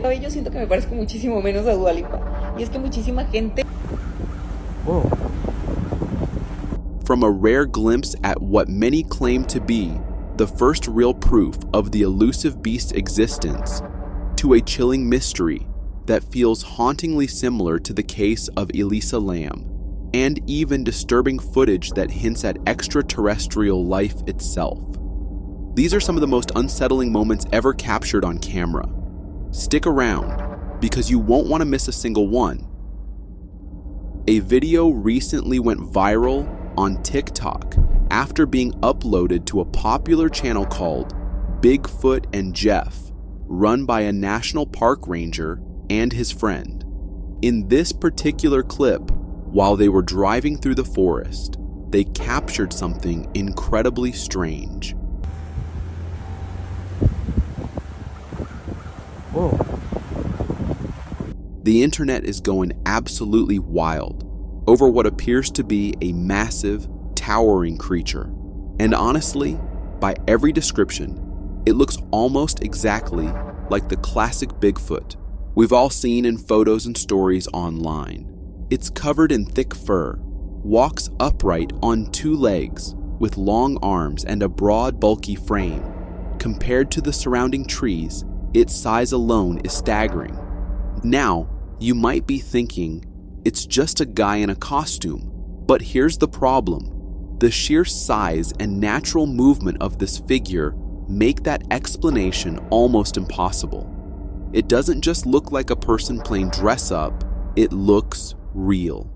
Yo siento que me parezco muchísimo menos a Dua Lipa. Y es que muchísima gente... Whoa. From a rare glimpse at what many claim to be the first real proof of the elusive beast's existence, to a chilling mystery that feels hauntingly similar to the case of Elisa Lam, and even disturbing footage that hints at extraterrestrial life itself. These are some of the most unsettling moments ever captured on camera. Stick around, because you won't want to miss a single one. A video recently went viral on TikTok after being uploaded to a popular channel called Bigfoot and Jeff, run by a national park ranger and his friend. In this particular clip, while they were driving through the forest, they captured something incredibly strange. Whoa. The internet is going absolutely wild over what appears to be a massive, towering creature. And honestly, by every description, it looks almost exactly like the classic Bigfoot we've all seen in photos and stories online. It's covered in thick fur, walks upright on two legs with long arms and a broad, bulky frame. Compared to the surrounding trees, its size alone is staggering. Now, you might be thinking, it's just a guy in a costume. But here's the problem. The sheer size and natural movement of this figure make that explanation almost impossible. It doesn't just look like a person playing dress up, it looks real.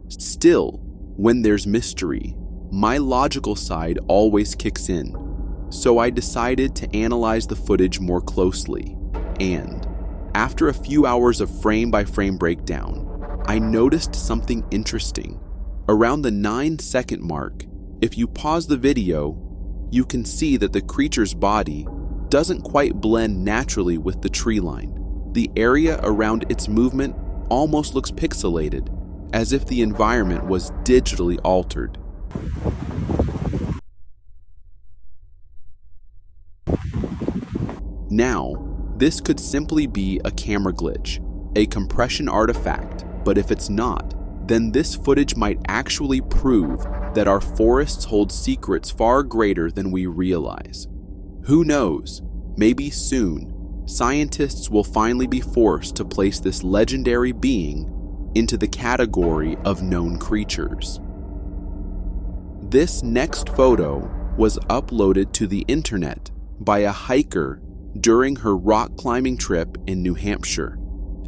Still, when there's mystery, my logical side always kicks in. So I decided to analyze the footage more closely. And after a few hours of frame-by-frame breakdown, I noticed something interesting. Around the 9-second mark, if you pause the video, you can see that the creature's body doesn't quite blend naturally with the tree line. The area around its movement almost looks pixelated, as if the environment was digitally altered. Now, this could simply be a camera glitch, a compression artifact, but if it's not, then this footage might actually prove that our forests hold secrets far greater than we realize. Who knows, maybe soon, scientists will finally be forced to place this legendary being into the category of known creatures. This next photo was uploaded to the internet by a hiker during her rock climbing trip in New Hampshire.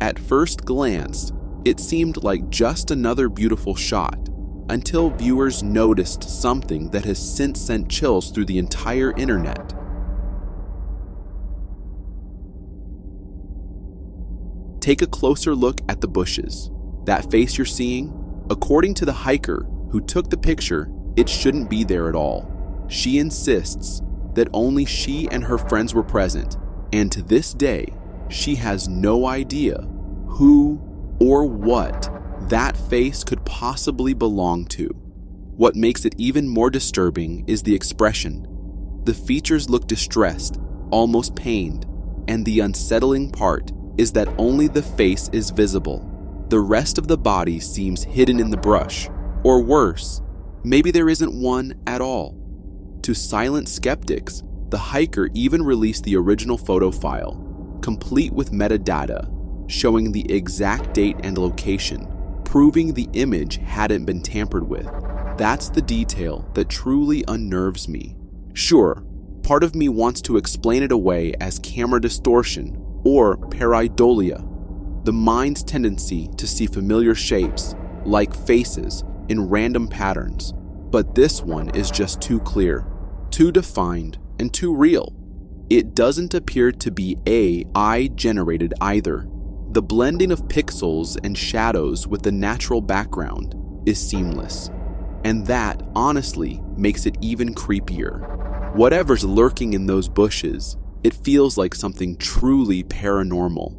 At first glance, it seemed like just another beautiful shot, until viewers noticed something that has since sent chills through the entire internet. Take a closer look at the bushes. That face you're seeing? According to the hiker who took the picture, it shouldn't be there at all. She insists that only she and her friends were present, and to this day, she has no idea who or what that face could possibly belong to. What makes it even more disturbing is the expression. The features look distressed, almost pained, and the unsettling part is that only the face is visible. The rest of the body seems hidden in the brush, or worse, maybe there isn't one at all. To silent skeptics, the hiker even released the original photo file, complete with metadata, showing the exact date and location, proving the image hadn't been tampered with. That's the detail that truly unnerves me. Sure, part of me wants to explain it away as camera distortion or pareidolia, the mind's tendency to see familiar shapes, like faces, in random patterns. But this one is just too clear, too defined, and too real. It doesn't appear to be AI-generated either. The blending of pixels and shadows with the natural background is seamless. And that, honestly, makes it even creepier. Whatever's lurking in those bushes, it feels like something truly paranormal.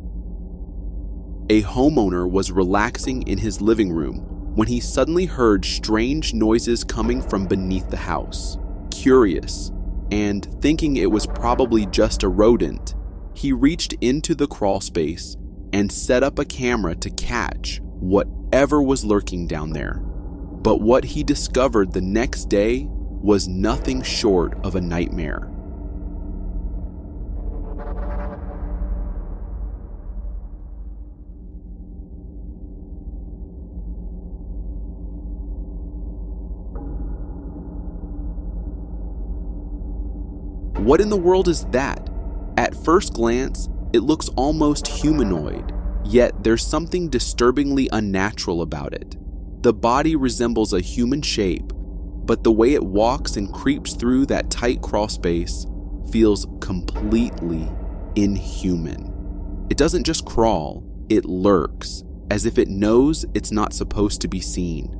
A homeowner was relaxing in his living room when he suddenly heard strange noises coming from beneath the house. Curious, and thinking it was probably just a rodent, He reached into the crawl space and set up a camera to catch whatever was lurking down there. But what he discovered the next day was nothing short of a nightmare. What in the world is that? At first glance, it looks almost humanoid, yet there's something disturbingly unnatural about it. The body resembles a human shape, but the way it walks and creeps through that tight crawl space feels completely inhuman. It doesn't just crawl, it lurks, as if it knows it's not supposed to be seen.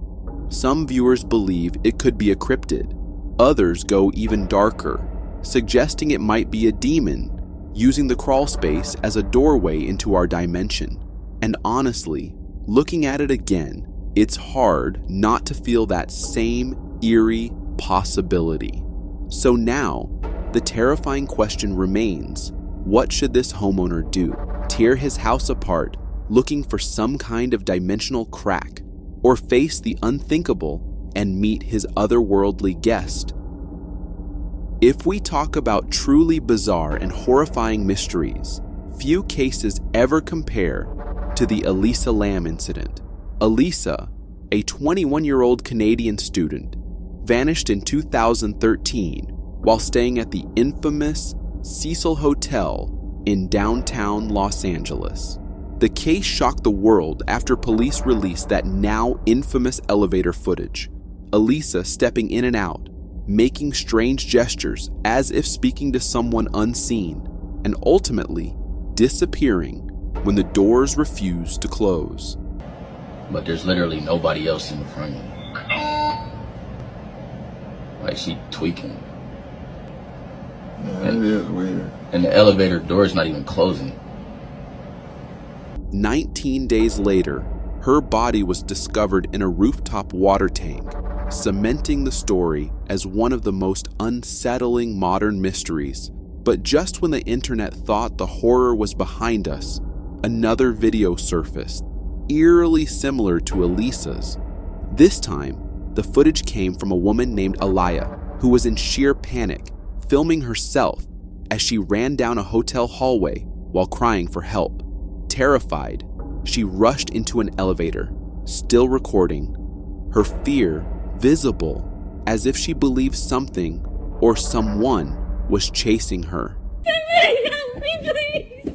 Some viewers believe it could be a cryptid. Others go even darker, suggesting it might be a demon, using the crawl space as a doorway into our dimension. And honestly, looking at it again, it's hard not to feel that same eerie possibility. So now, the terrifying question remains, what should this homeowner do? Tear his house apart, looking for some kind of dimensional crack, or face the unthinkable and meet his otherworldly guest? If we talk about truly bizarre and horrifying mysteries, few cases ever compare to the Elisa Lam incident. Elisa, a 21-year-old Canadian student, vanished in 2013 while staying at the infamous Cecil Hotel in downtown Los Angeles. The case shocked the world after police released that now infamous elevator footage. Elisa stepping in and out, making strange gestures as if speaking to someone unseen, and ultimately disappearing when the doors refused to close. But there's literally nobody else in the front. Like, she tweaking. Yeah, it is weird. And the elevator door is not even closing. 19 days later, her body was discovered in a rooftop water tank, cementing the story as one of the most unsettling modern mysteries. But just when the internet thought the horror was behind us, another video surfaced, eerily similar to Elisa's. This time, the footage came from a woman named Alaya, who was in sheer panic, filming herself as she ran down a hotel hallway while crying for help. Terrified, she rushed into an elevator, still recording, her fear visible as if she believed something or someone was chasing her. Help me, please.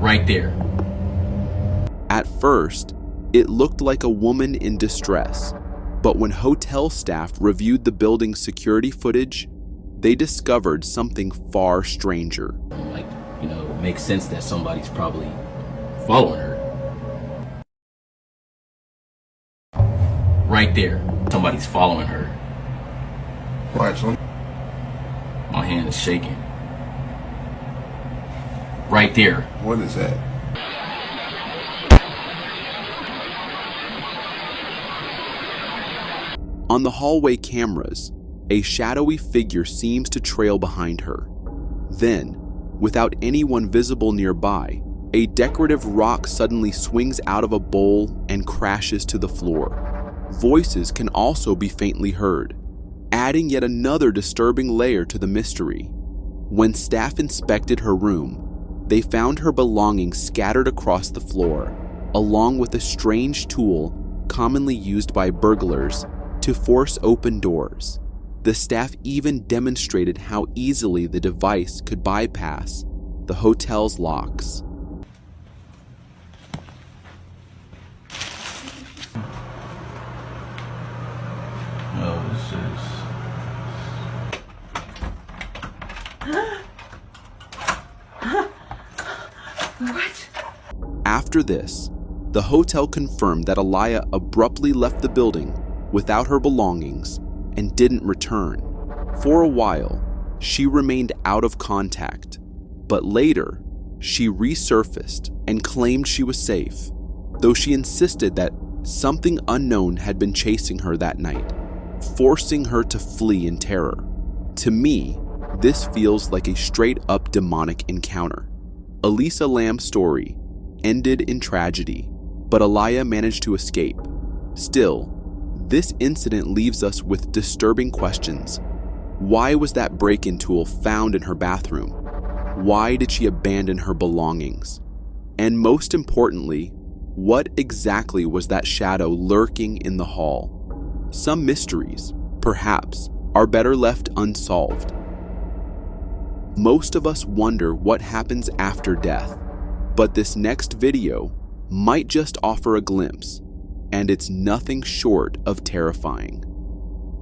Right there. At first, it looked like a woman in distress, but when hotel staff reviewed the building's security footage, they discovered something far stranger. Like, you know, it makes sense that somebody's probably following her. Right there. Somebody's following her. Watch them. My hand is shaking. Right there. What is that? On the hallway cameras, a shadowy figure seems to trail behind her. Then, without anyone visible nearby, a decorative rock suddenly swings out of a bowl and crashes to the floor. Voices can also be faintly heard, adding yet another disturbing layer to the mystery. When staff inspected her room, they found her belongings scattered across the floor, along with a strange tool commonly used by burglars to force open doors. The staff even demonstrated how easily the device could bypass the hotel's locks. Oh, this is... What? After this, the hotel confirmed that Alaya abruptly left the building without her belongings and didn't return. For a while, she remained out of contact, but later, she resurfaced and claimed she was safe, though she insisted that something unknown had been chasing her that night. forcing her to flee in terror. To me, this feels like a straight-up demonic encounter. Elisa Lam's story ended in tragedy, but Alaya managed to escape. Still, this incident leaves us with disturbing questions. Why was that break-in tool found in her bathroom? Why did she abandon her belongings? And most importantly, what exactly was that shadow lurking in the hall? Some mysteries, perhaps, are better left unsolved. Most of us wonder what happens after death, but this next video might just offer a glimpse, and it's nothing short of terrifying.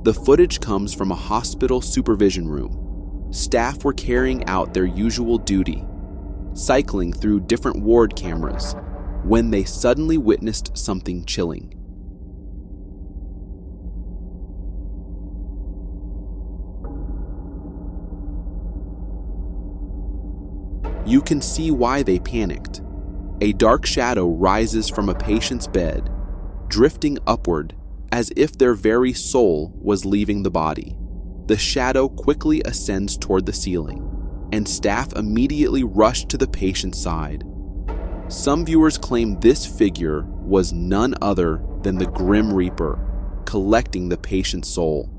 The footage comes from a hospital supervision room. Staff were carrying out their usual duty, cycling through different ward cameras, when they suddenly witnessed something chilling. You can see why they panicked. A dark shadow rises from a patient's bed, drifting upward as if their very soul was leaving the body. The shadow quickly ascends toward the ceiling, and staff immediately rush to the patient's side. Some viewers claim this figure was none other than the Grim Reaper, collecting the patient's soul.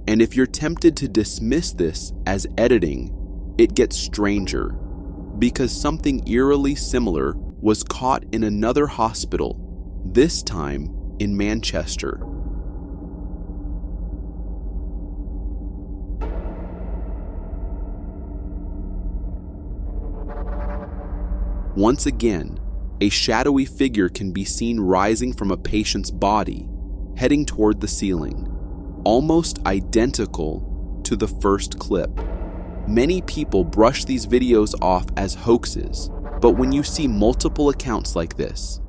And if you're tempted to dismiss this as editing, it gets stranger, because something eerily similar was caught in another hospital, this time in Manchester. Once again, a shadowy figure can be seen rising from a patient's body, heading toward the ceiling, almost identical to the first clip. Many people brush these videos off as hoaxes, but when you see multiple accounts like this,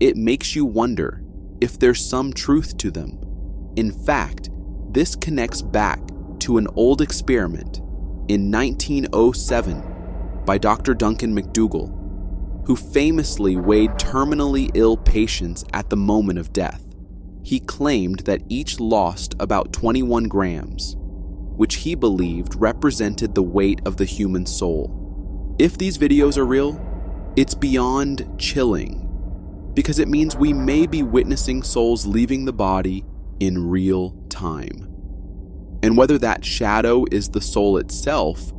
it makes you wonder if there's some truth to them. In fact, this connects back to an old experiment in 1907 by Dr. Duncan McDougall, who famously weighed terminally ill patients at the moment of death. He claimed that each lost about 21 grams, which he believed represented the weight of the human soul. If these videos are real, it's beyond chilling, because it means we may be witnessing souls leaving the body in real time. And whether that shadow is the soul itself,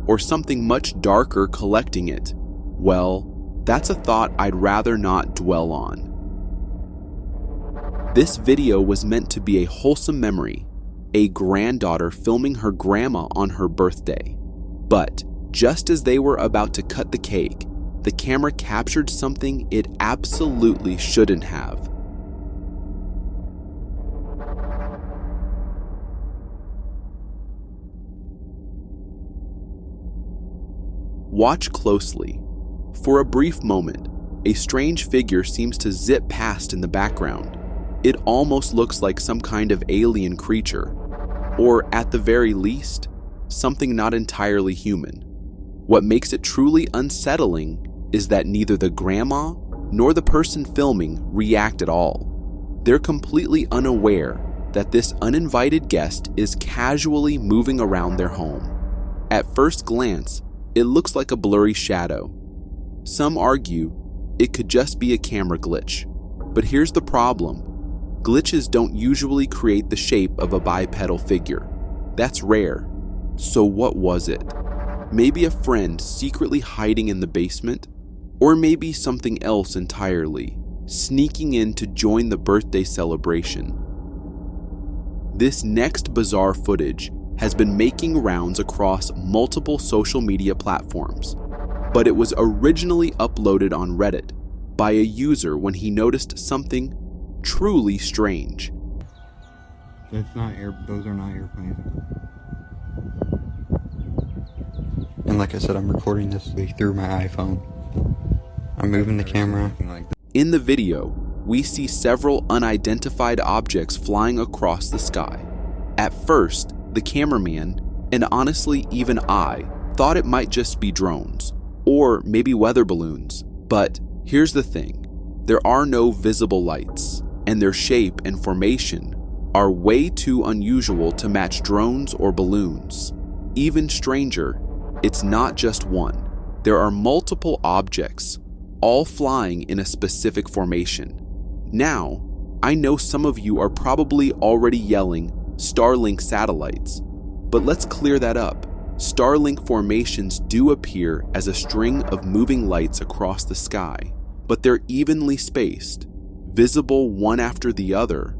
or something much darker collecting it, well, that's a thought I'd rather not dwell on. This video was meant to be a wholesome memory, a granddaughter filming her grandma on her birthday. But just as they were about to cut the cake, the camera captured something it absolutely shouldn't have. Watch closely. For a brief moment, a strange figure seems to zip past in the background. It almost looks like some kind of alien creature, or at the very least, something not entirely human. What makes it truly unsettling is that neither the grandma nor the person filming react at all. They're completely unaware that this uninvited guest is casually moving around their home. At first glance, it looks like a blurry shadow. Some argue it could just be a camera glitch, but here's the problem. Glitches don't usually create the shape of a bipedal figure. That's rare. So what was it? Maybe a friend secretly hiding in the basement? Or maybe something else entirely, sneaking in to join the birthday celebration? This next bizarre footage has been making rounds across multiple social media platforms, but it was originally uploaded on Reddit by a user when he noticed something truly strange. Those are not airplanes. And like I said, I'm recording this through my iPhone. I'm moving the camera. In the video, we see several unidentified objects flying across the sky. At first, the cameraman, and honestly even I, thought it might just be drones, or maybe weather balloons. But here's the thing, there are no visible lights, and their shape and formation are way too unusual to match drones or balloons. Even stranger, it's not just one. There are multiple objects, all flying in a specific formation. Now, I know some of you are probably already yelling Starlink satellites, but let's clear that up. Starlink formations do appear as a string of moving lights across the sky, but they're evenly spaced, visible one after the other,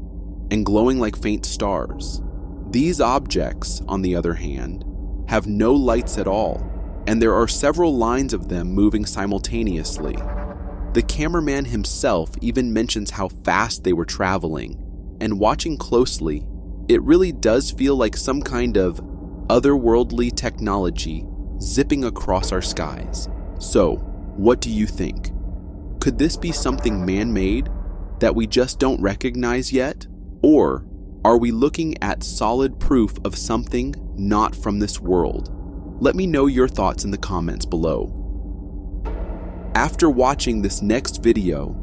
and glowing like faint stars. These objects, on the other hand, have no lights at all, and there are several lines of them moving simultaneously. The cameraman himself even mentions how fast they were traveling, and watching closely, it really does feel like some kind of otherworldly technology zipping across our skies. So, what do you think? Could this be something man-made that we just don't recognize yet? Or are we looking at solid proof of something not from this world? Let me know your thoughts in the comments below. After watching this next video,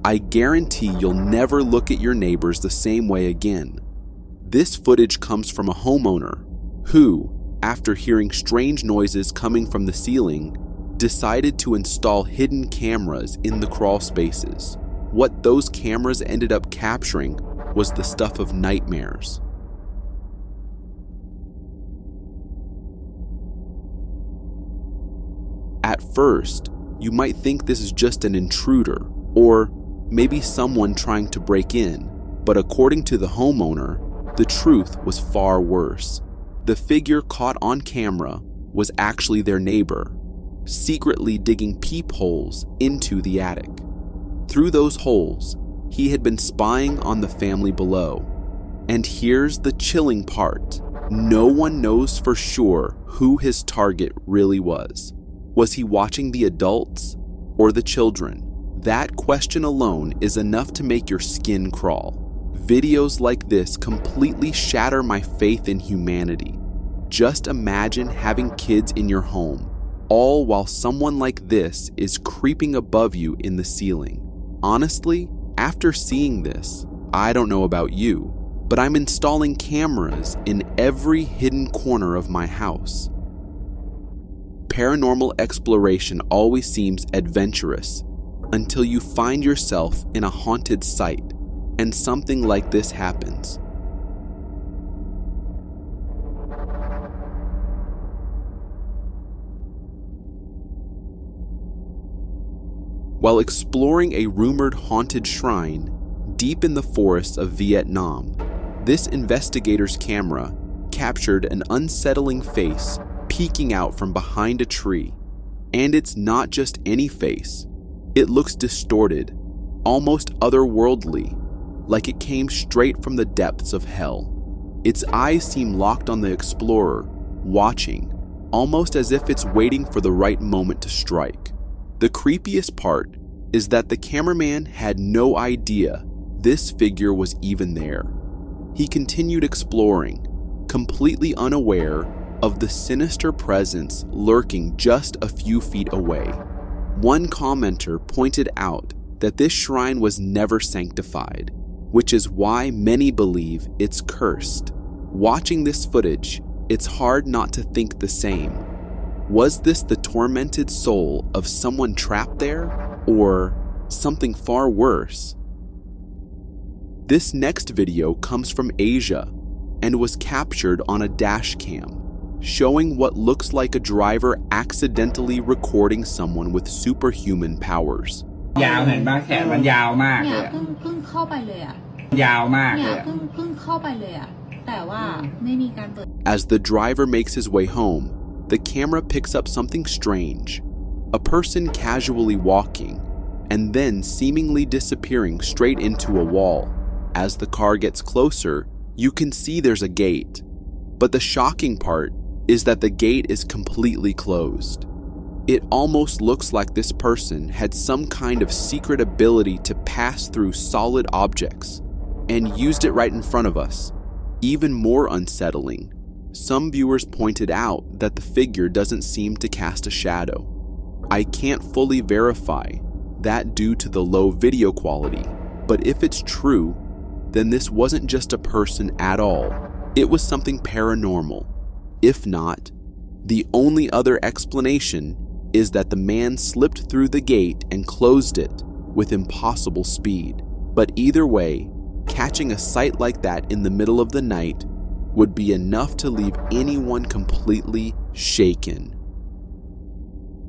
I guarantee you'll never look at your neighbors the same way again. This footage comes from a homeowner who, after hearing strange noises coming from the ceiling, decided to install hidden cameras in the crawl spaces. What those cameras ended up capturing was the stuff of nightmares. At first, you might think this is just an intruder, or maybe someone trying to break in, but according to the homeowner, the truth was far worse. The figure caught on camera was actually their neighbor, secretly digging peepholes into the attic. Through those holes, he had been spying on the family below. And here's the chilling part. No one knows for sure who his target really was. Was he watching the adults or the children? That question alone is enough to make your skin crawl. Videos like this completely shatter my faith in humanity. Just imagine having kids in your home, all while someone like this is creeping above you in the ceiling. Honestly, after seeing this, I don't know about you, but I'm installing cameras in every hidden corner of my house. Paranormal exploration always seems adventurous until you find yourself in a haunted site and something like this happens. While exploring a rumored haunted shrine deep in the forests of Vietnam, this investigator's camera captured an unsettling face peeking out from behind a tree. And it's not just any face. It looks distorted, almost otherworldly, like it came straight from the depths of hell. Its eyes seem locked on the explorer, watching, almost as if it's waiting for the right moment to strike. The creepiest part is that the cameraman had no idea this figure was even there. He continued exploring, completely unaware of the sinister presence lurking just a few feet away. One commenter pointed out that this shrine was never sanctified, which is why many believe it's cursed. Watching this footage, it's hard not to think the same. Was this the tormented soul of someone trapped there, or something far worse? This next video comes from Asia and was captured on a dash cam, showing what looks like a driver accidentally recording someone with superhuman powers. ยาวเห็นปะแขนมันยาวมากเลย เพิ่งเข้าไปเลยอ่ะ ยาวมากเลย เพิ่งเข้าไปเลยอ่ะแต่ว่าไม่มีการเปิด As the driver makes his way home, the camera picks up something strange. A person casually walking, and then seemingly disappearing straight into a wall. As the car gets closer, you can see there's a gate. But the shocking part is that the gate is completely closed. It almost looks like this person had some kind of secret ability to pass through solid objects and used it right in front of us. Even more unsettling, some viewers pointed out that the figure doesn't seem to cast a shadow. I can't fully verify that due to the low video quality, but if it's true, then this wasn't just a person at all. It was something paranormal. If not, the only other explanation is that the man slipped through the gate and closed it with impossible speed. But either way, catching a sight like that in the middle of the night would be enough to leave anyone completely shaken.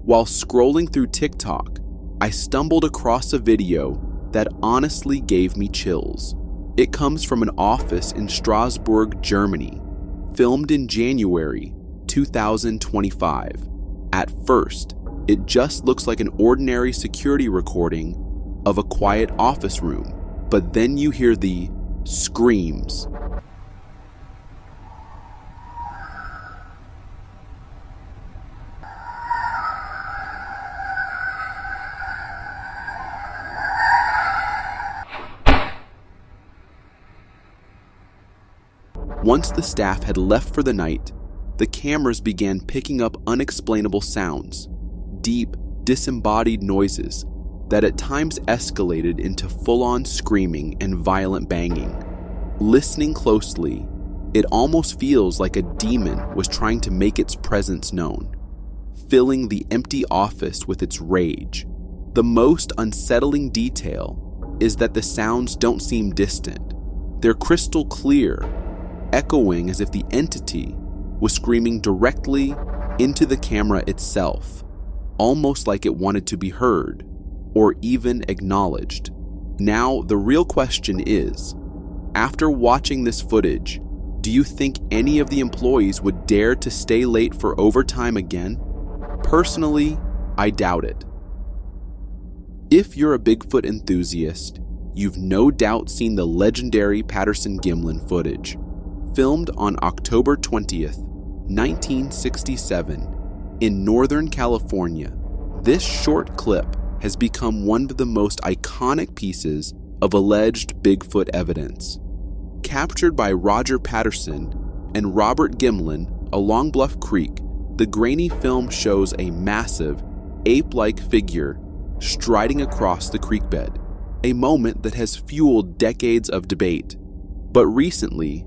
While scrolling through TikTok, I stumbled across a video that honestly gave me chills. It comes from an office in Strasbourg, Germany, filmed in January 2025. At first, it just looks like an ordinary security recording of a quiet office room, but then you hear the screams. Once the staff had left for the night, the cameras began picking up unexplainable sounds, deep, disembodied noises that at times escalated into full-on screaming and violent banging. Listening closely, it almost feels like a demon was trying to make its presence known, filling the empty office with its rage. The most unsettling detail is that the sounds don't seem distant. They're crystal clear, echoing as if the entity was screaming directly into the camera itself, almost like it wanted to be heard or even acknowledged. Now, the real question is, after watching this footage, do you think any of the employees would dare to stay late for overtime again? Personally, I doubt it. If you're a Bigfoot enthusiast, you've no doubt seen the legendary Patterson-Gimlin footage. Filmed on October 20th, 1967, in Northern California, this short clip has become one of the most iconic pieces of alleged Bigfoot evidence. Captured by Roger Patterson and Robert Gimlin along Bluff Creek, the grainy film shows a massive, ape-like figure striding across the creek bed, a moment that has fueled decades of debate. But recently,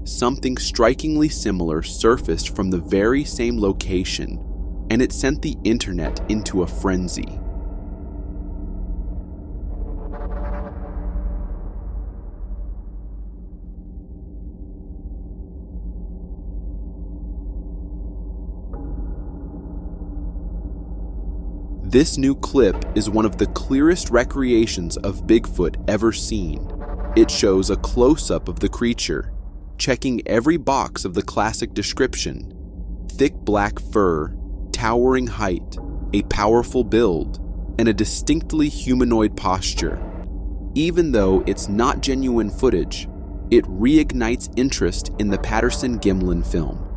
something strikingly similar surfaced from the very same location, and it sent the internet into a frenzy. This new clip is one of the clearest recreations of Bigfoot ever seen. It shows a close-up of the creature, checking every box of the classic description: thick black fur, towering height, a powerful build, and a distinctly humanoid posture. Even though it's not genuine footage, it reignites interest in the Patterson-Gimlin film.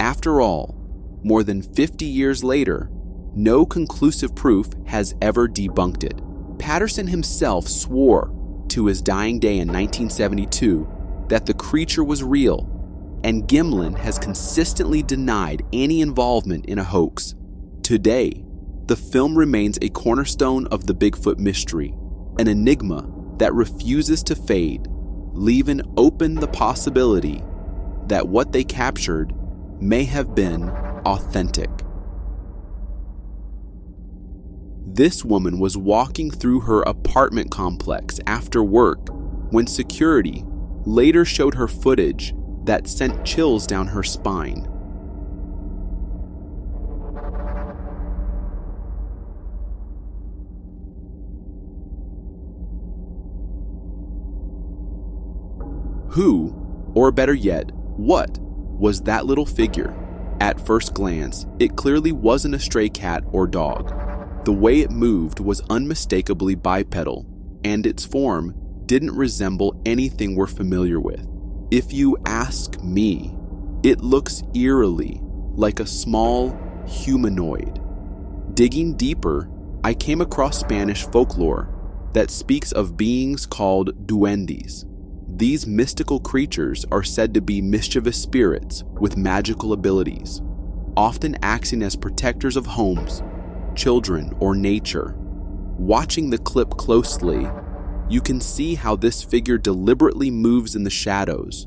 After all, more than 50 years later, no conclusive proof has ever debunked it. Patterson himself swore to his dying day in 1972 that the creature was real, and Gimlin has consistently denied any involvement in a hoax. Today, the film remains a cornerstone of the Bigfoot mystery, an enigma that refuses to fade, leaving open the possibility that what they captured may have been authentic. This woman was walking through her apartment complex after work when security later showed her footage that sent chills down her spine. Who, or better yet, what, was that little figure? At first glance, it clearly wasn't a stray cat or dog. The way it moved was unmistakably bipedal, and its form didn't resemble anything we're familiar with. If you ask me, it looks eerily like a small humanoid. Digging deeper, I came across Spanish folklore that speaks of beings called duendes. These mystical creatures are said to be mischievous spirits with magical abilities, often acting as protectors of homes, children, or nature. Watching the clip closely, You can see how this figure deliberately moves in the shadows,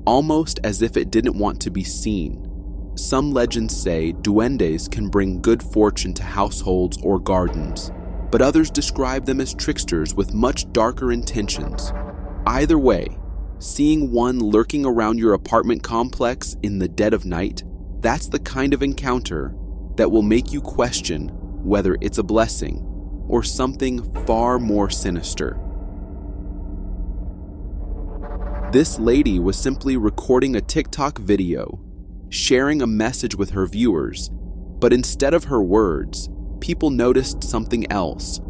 almost as if it didn't want to be seen. Some legends say duendes can bring good fortune to households or gardens, but others describe them as tricksters with much darker intentions. Either way, seeing one lurking around your apartment complex in the dead of night, that's the kind of encounter that will make you question whether it's a blessing or something far more sinister. This lady was simply recording a TikTok video, sharing a message with her viewers, but instead of her words, people noticed something else,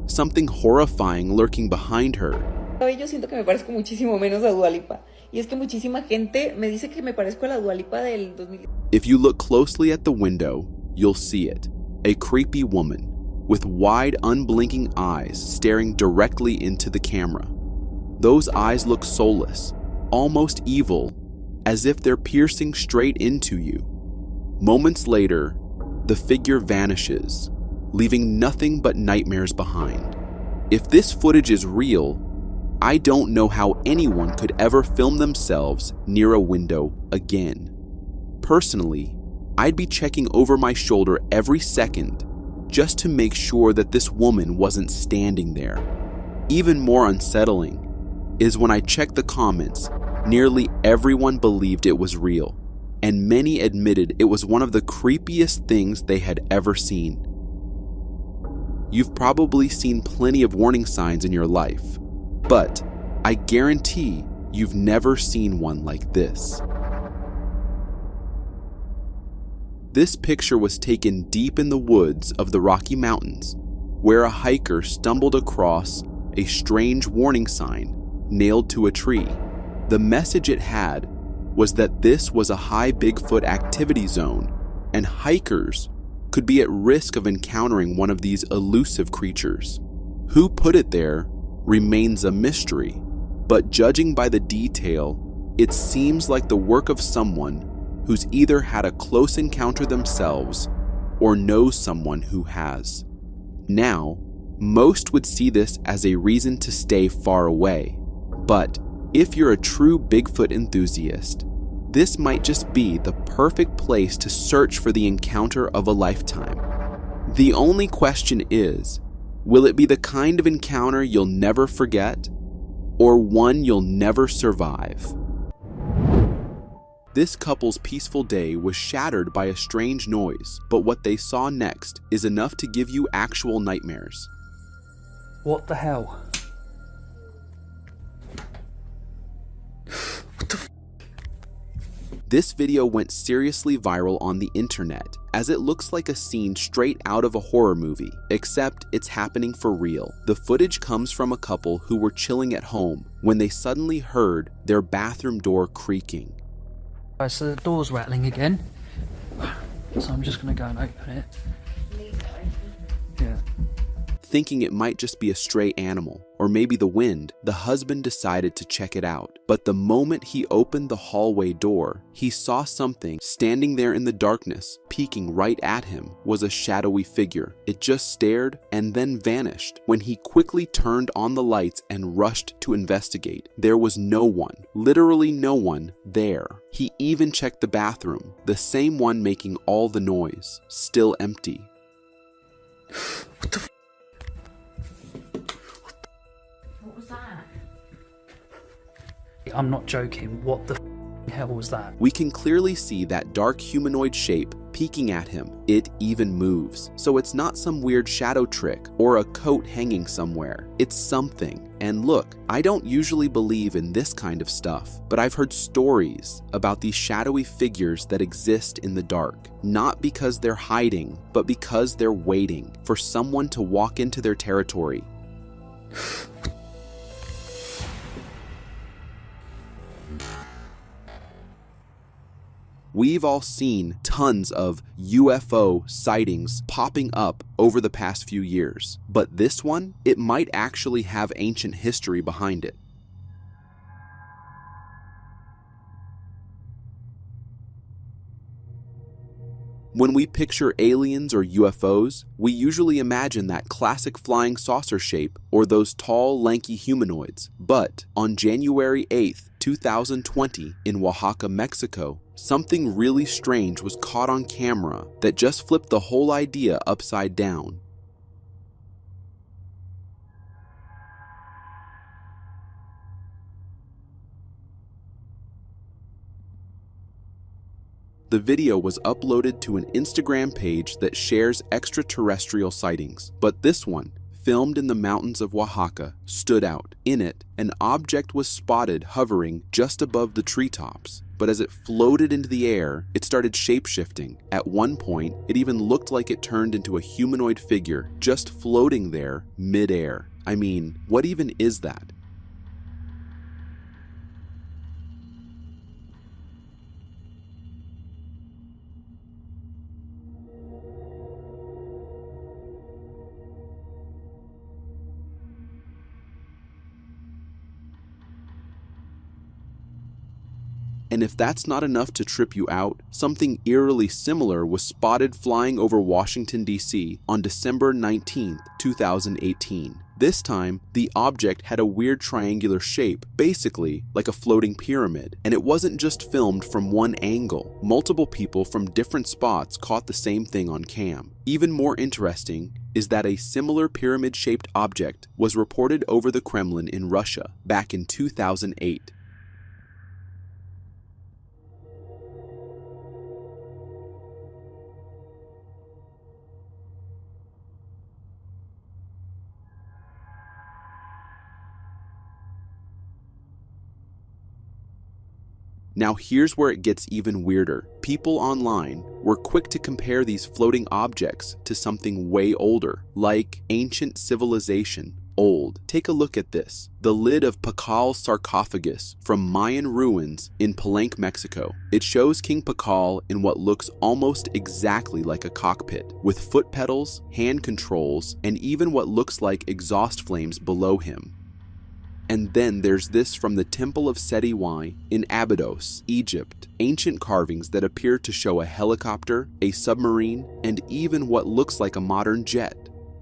something horrifying lurking behind her. Yo siento que me parezco muchísimo menos a Dua Lipa. Y es que muchísima gente me dice que me parezco a la Dua Lipa del 2000. If you look closely at the window, you'll see it. A creepy woman with wide, unblinking eyes staring directly into the camera. Those eyes look soulless, almost evil, as if they're piercing straight into you. Moments later, the figure vanishes, leaving nothing but nightmares behind. If this footage is real, I don't know how anyone could ever film themselves near a window again. Personally, I'd be checking over my shoulder every second just to make sure that this woman wasn't standing there. Even more unsettling is when I checked the comments, nearly everyone believed it was real, and many admitted it was one of the creepiest things they had ever seen. You've probably seen plenty of warning signs in your life, but I guarantee you've never seen one like this. This picture was taken deep in the woods of the Rocky Mountains, where a hiker stumbled across a strange warning sign nailed to a tree. The message it had was that this was a high Bigfoot activity zone, and hikers could be at risk of encountering one of these elusive creatures. Who put it there remains a mystery, but judging by the detail, it seems like the work of someone who's either had a close encounter themselves or knows someone who has. Now, most would see this as a reason to stay far away, but if you're a true Bigfoot enthusiast, this might just be the perfect place to search for the encounter of a lifetime. The only question is, will it be the kind of encounter you'll never forget, or one you'll never survive? This couple's peaceful day was shattered by a strange noise, but what they saw next is enough to give you actual nightmares. What the hell? This video went seriously viral on the internet, as it looks like a scene straight out of a horror movie, except it's happening for real. The footage comes from a couple who were chilling at home when they suddenly heard their bathroom door creaking. Right, so the door's rattling again, so I'm just going to go and open it. Yeah. Thinking it might just be a stray animal, or maybe the wind, the husband decided to check it out. But the moment he opened the hallway door, he saw something standing there in the darkness, peeking right at him was a shadowy figure. It just stared and then vanished. When he quickly turned on the lights and rushed to investigate, there was no one, literally no one, there. He even checked the bathroom, the same one making all the noise, still empty. What the What was that? I'm not joking, what the hell was that? We can clearly see that dark humanoid shape peeking at him. It even moves. So it's not some weird shadow trick or a coat hanging somewhere. It's something. And look, I don't usually believe in this kind of stuff, but I've heard stories about these shadowy figures that exist in the dark, not because they're hiding, but because they're waiting for someone to walk into their territory. We've all seen tons of UFO sightings popping up over the past few years, but this one, it might actually have ancient history behind it. When we picture aliens or UFOs, we usually imagine that classic flying saucer shape or those tall, lanky humanoids. But on January 8th, 2020, in Oaxaca, Mexico, something really strange was caught on camera that just flipped the whole idea upside down. The video was uploaded to an Instagram page that shares extraterrestrial sightings, but this one, filmed in the mountains of Oaxaca, stood out. In it, an object was spotted hovering just above the treetops, but as it floated into the air, it started shape-shifting. At one point, it even looked like it turned into a humanoid figure, just floating there mid-air. I mean, what even is that? And if that's not enough to trip you out, something eerily similar was spotted flying over Washington, D.C. on December 19, 2018. This time, the object had a weird triangular shape, basically like a floating pyramid, and it wasn't just filmed from one angle. Multiple people from different spots caught the same thing on cam. Even more interesting is that a similar pyramid-shaped object was reported over the Kremlin in Russia back in 2008. Now here's where it gets even weirder. People online were quick to compare these floating objects to something way older, like ancient civilization. Old. Take a look at this. The lid of Pacal's sarcophagus from Mayan ruins in Palenque, Mexico. It shows King Pacal in what looks almost exactly like a cockpit, with foot pedals, hand controls, and even what looks like exhaust flames below him. And then there's this from the Temple of Seti Y in Abydos, Egypt. Ancient carvings that appear to show a helicopter, a submarine, and even what looks like a modern jet.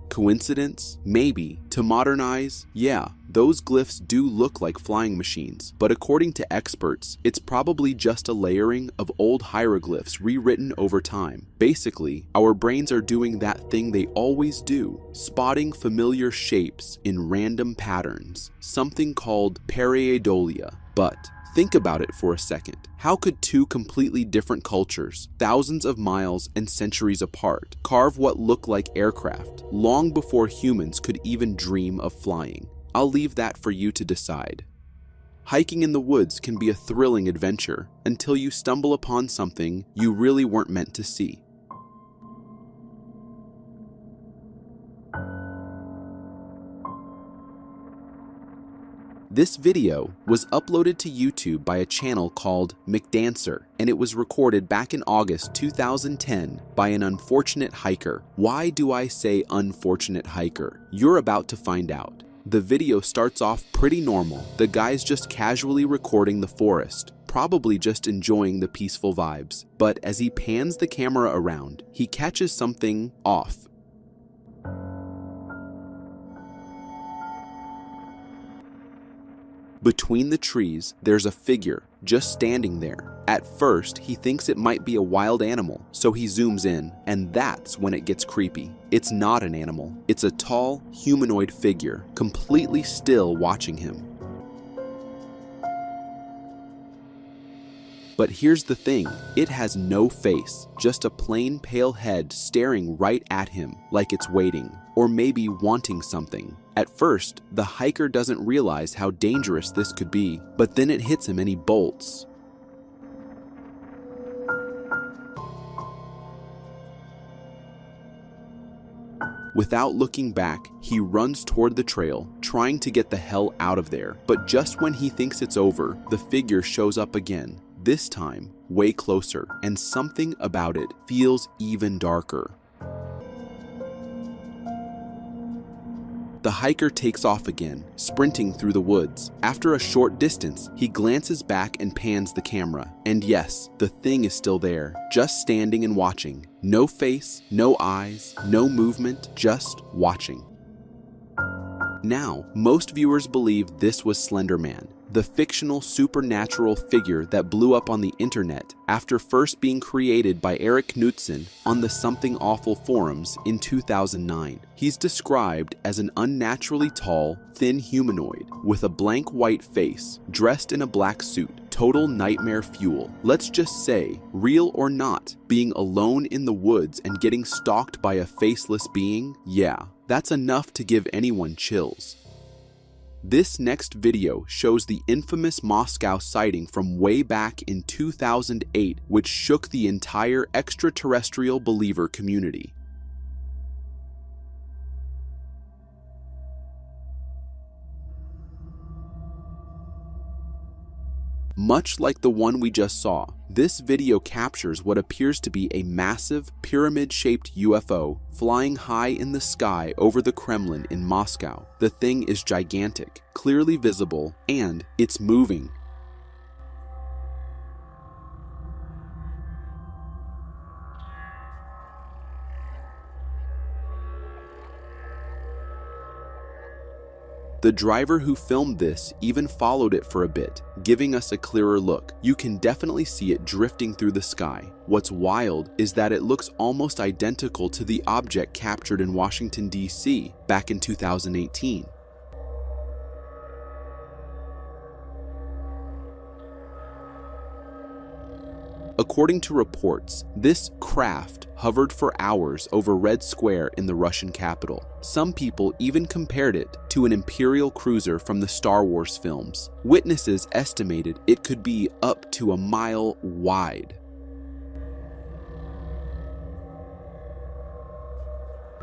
Coincidence? Maybe. To modern eyes, yeah, those glyphs do look like flying machines, but according to experts, it's probably just a layering of old hieroglyphs rewritten over time. Basically, our brains are doing that thing they always do, spotting familiar shapes in random patterns, something called pareidolia. But think about it for a second. How could two completely different cultures, thousands of miles and centuries apart, carve what look like aircraft long before humans could even dream of flying? I'll leave that for you to decide. Hiking in the woods can be a thrilling adventure until you stumble upon something you really weren't meant to see. This video was uploaded to YouTube by a channel called McDancer, and it was recorded back in August 2010 by an unfortunate hiker. Why do I say unfortunate hiker? You're about to find out. The video starts off pretty normal. The guy's just casually recording the forest, probably just enjoying the peaceful vibes. But as he pans the camera around, he catches something off. Between the trees, there's a figure just standing there. At first, he thinks it might be a wild animal, so he zooms in, and that's when it gets creepy. It's not an animal. It's a tall, humanoid figure, completely still watching him. But here's the thing, it has no face, just a plain pale head staring right at him like it's waiting, or maybe wanting something. At first, the hiker doesn't realize how dangerous this could be, but then it hits him and he bolts. Without looking back, he runs toward the trail, trying to get the hell out of there. But just when he thinks it's over, the figure shows up again. This time, way closer, and something about it feels even darker. The hiker takes off again, sprinting through the woods. After a short distance, he glances back and pans the camera. And yes, the thing is still there, just standing and watching. No face, no eyes, no movement, just watching. Now, most viewers believe this was Slender Man, the fictional supernatural figure that blew up on the internet after first being created by Eric Knudsen on the Something Awful forums in 2009. He's described as an unnaturally tall, thin humanoid with a blank white face, dressed in a black suit. Total nightmare fuel. Let's just say, real or not, being alone in the woods and getting stalked by a faceless being, yeah, that's enough to give anyone chills. This next video shows the infamous Moscow sighting from way back in 2008, which shook the entire extraterrestrial believer community. Much like the one we just saw, this video captures what appears to be a massive, pyramid-shaped UFO flying high in the sky over the Kremlin in Moscow. The thing is gigantic, clearly visible, and it's moving. The driver who filmed this even followed it for a bit, giving us a clearer look. You can definitely see it drifting through the sky. What's wild is that it looks almost identical to the object captured in Washington, D.C. back in 2018. According to reports, this craft hovered for hours over Red Square in the Russian capital. Some people even compared it to an Imperial cruiser from the Star Wars films. Witnesses estimated it could be up to a mile wide.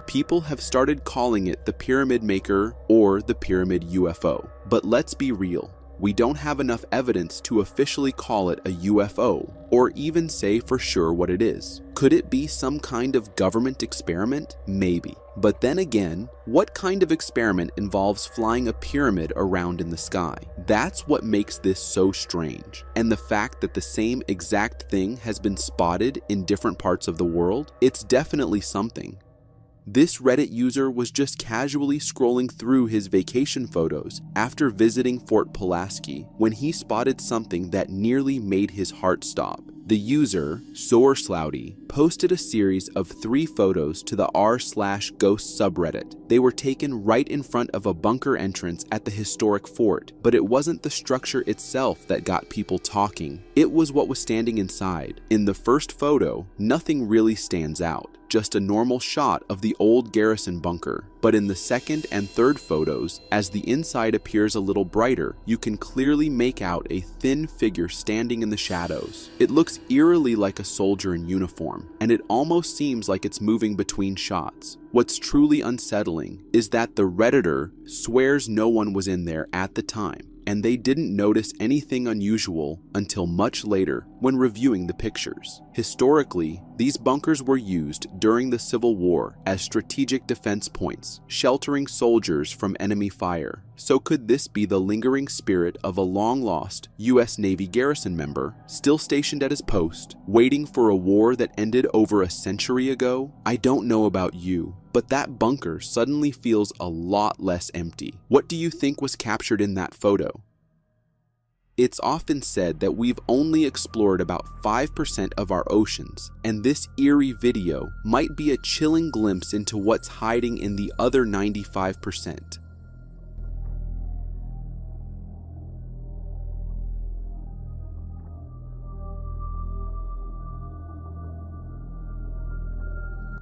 People have started calling it the Pyramid Maker or the Pyramid UFO. But let's be real. We don't have enough evidence to officially call it a UFO, or even say for sure what it is. Could it be some kind of government experiment? Maybe. But then again, what kind of experiment involves flying a pyramid around in the sky? That's what makes this so strange. And the fact that the same exact thing has been spotted in different parts of the world, it's definitely something. This Reddit user was just casually scrolling through his vacation photos after visiting Fort Pulaski when he spotted something that nearly made his heart stop. The user, Sourslaughty, posted a series of 3 photos to the r/ghost subreddit. They were taken right in front of a bunker entrance at the historic fort, but it wasn't the structure itself that got people talking. It was what was standing inside. In the first photo, nothing really stands out, just a normal shot of the old garrison bunker. But in the second and third photos, as the inside appears a little brighter, you can clearly make out a thin figure standing in the shadows. It looks eerily like a soldier in uniform, and it almost seems like it's moving between shots. What's truly unsettling is that the Redditor swears no one was in there at the time, and they didn't notice anything unusual until much later when reviewing the pictures. Historically, these bunkers were used during the Civil War as strategic defense points, sheltering soldiers from enemy fire. So could this be the lingering spirit of a long-lost U.S. Navy garrison member, still stationed at his post, waiting for a war that ended over a century ago? I don't know about you, but that bunker suddenly feels a lot less empty. What do you think was captured in that photo? It's often said that we've only explored about 5% of our oceans, and this eerie video might be a chilling glimpse into what's hiding in the other 95%.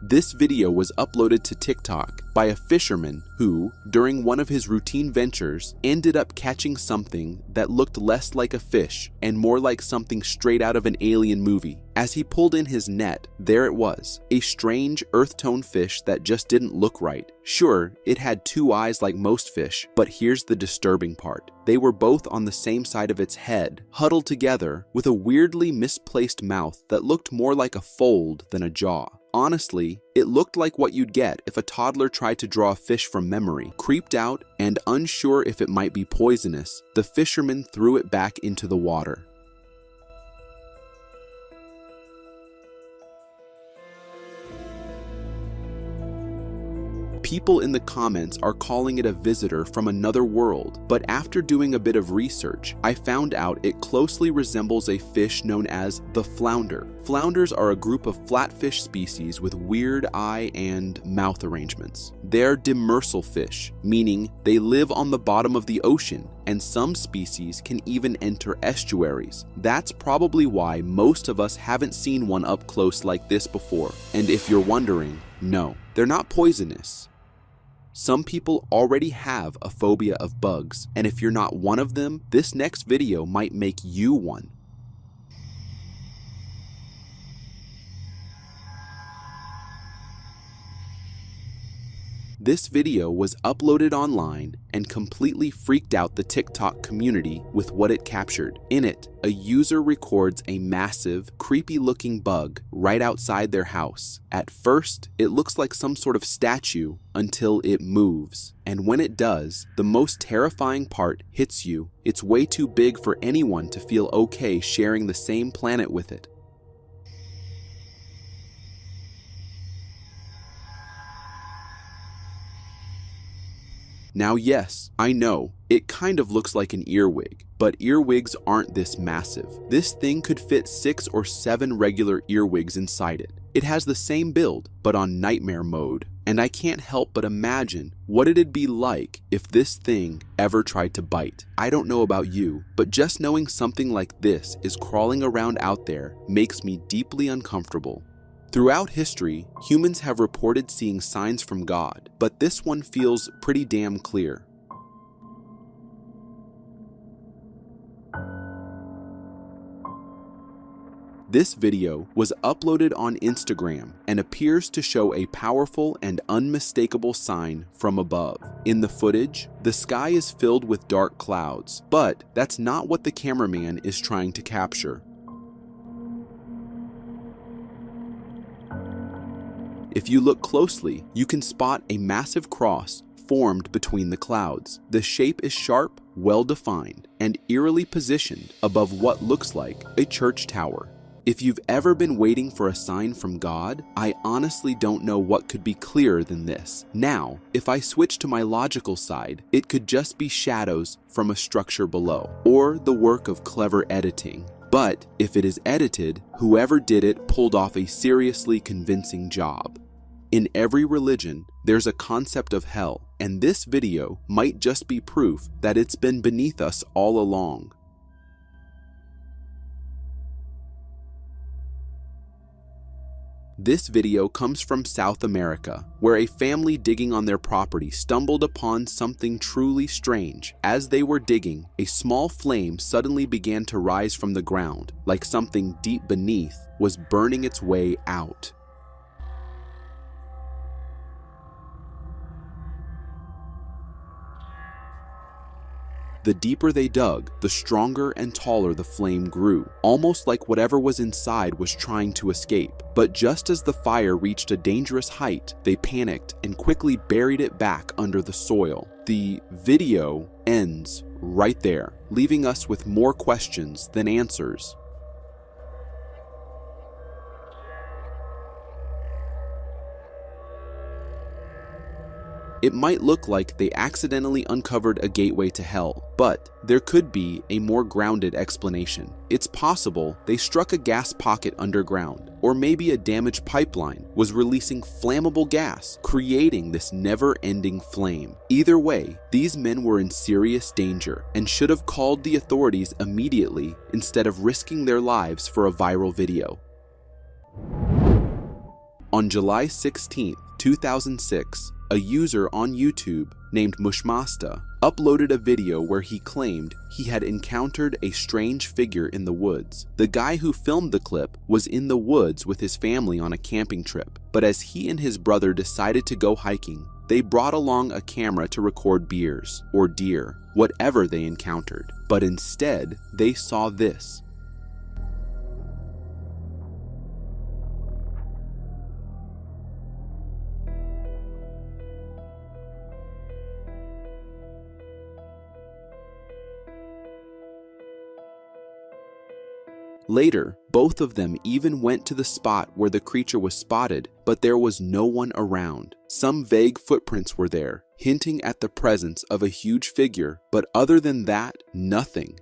This video was uploaded to TikTok by a fisherman who, during one of his routine ventures, ended up catching something that looked less like a fish and more like something straight out of an alien movie. As he pulled in his net, there it was, a strange earth-tone fish that just didn't look right. Sure, it had 2 eyes like most fish, but here's the disturbing part. They were both on the same side of its head, huddled together, with a weirdly misplaced mouth that looked more like a fold than a jaw. Honestly, it looked like what you'd get if a toddler tried to draw a fish from memory. Creeped out and unsure if it might be poisonous, the fisherman threw it back into the water. People in the comments are calling it a visitor from another world, but after doing a bit of research, I found out it closely resembles a fish known as the flounder. Flounders are a group of flatfish species with weird eye and mouth arrangements. They're demersal fish, meaning they live on the bottom of the ocean, and some species can even enter estuaries. That's probably why most of us haven't seen one up close like this before. And if you're wondering, no, they're not poisonous. Some people already have a phobia of bugs, and if you're not one of them, this next video might make you one. This video was uploaded online and completely freaked out the TikTok community with what it captured. In it, a user records a massive, creepy-looking bug right outside their house. At first, it looks like some sort of statue until it moves. And when it does, the most terrifying part hits you. It's way too big for anyone to feel okay sharing the same planet with it. Now yes, I know, it kind of looks like an earwig, but earwigs aren't this massive. This thing could fit 6 or 7 regular earwigs inside it. It has the same build, but on nightmare mode. And I can't help but imagine what it'd be like if this thing ever tried to bite. I don't know about you, but just knowing something like this is crawling around out there makes me deeply uncomfortable. Throughout history, humans have reported seeing signs from God, but this one feels pretty damn clear. This video was uploaded on Instagram and appears to show a powerful and unmistakable sign from above. In the footage, the sky is filled with dark clouds, but that's not what the cameraman is trying to capture. If you look closely, you can spot a massive cross formed between the clouds. The shape is sharp, well-defined, and eerily positioned above what looks like a church tower. If you've ever been waiting for a sign from God, I honestly don't know what could be clearer than this. Now, if I switch to my logical side, it could just be shadows from a structure below, or the work of clever editing. But if it is edited, whoever did it pulled off a seriously convincing job. In every religion, there's a concept of hell, and this video might just be proof that it's been beneath us all along. This video comes from South America, where a family digging on their property stumbled upon something truly strange. As they were digging, a small flame suddenly began to rise from the ground, like something deep beneath was burning its way out. The deeper they dug, the stronger and taller the flame grew, almost like whatever was inside was trying to escape. But just as the fire reached a dangerous height, they panicked and quickly buried it back under the soil. The video ends right there, leaving us with more questions than answers. It might look like they accidentally uncovered a gateway to hell, but there could be a more grounded explanation. It's possible they struck a gas pocket underground, or maybe a damaged pipeline was releasing flammable gas, creating this never-ending flame. Either way, these men were in serious danger and should have called the authorities immediately instead of risking their lives for a viral video. On July 16, 2006, a user on YouTube named Mushmasta uploaded a video where he claimed he had encountered a strange figure in the woods. The guy who filmed the clip was in the woods with his family on a camping trip, but as he and his brother decided to go hiking, they brought along a camera to record bears or deer, whatever they encountered. But instead, they saw this. Later, both of them even went to the spot where the creature was spotted, but there was no one around. Some vague footprints were there, hinting at the presence of a huge figure, but other than that, nothing.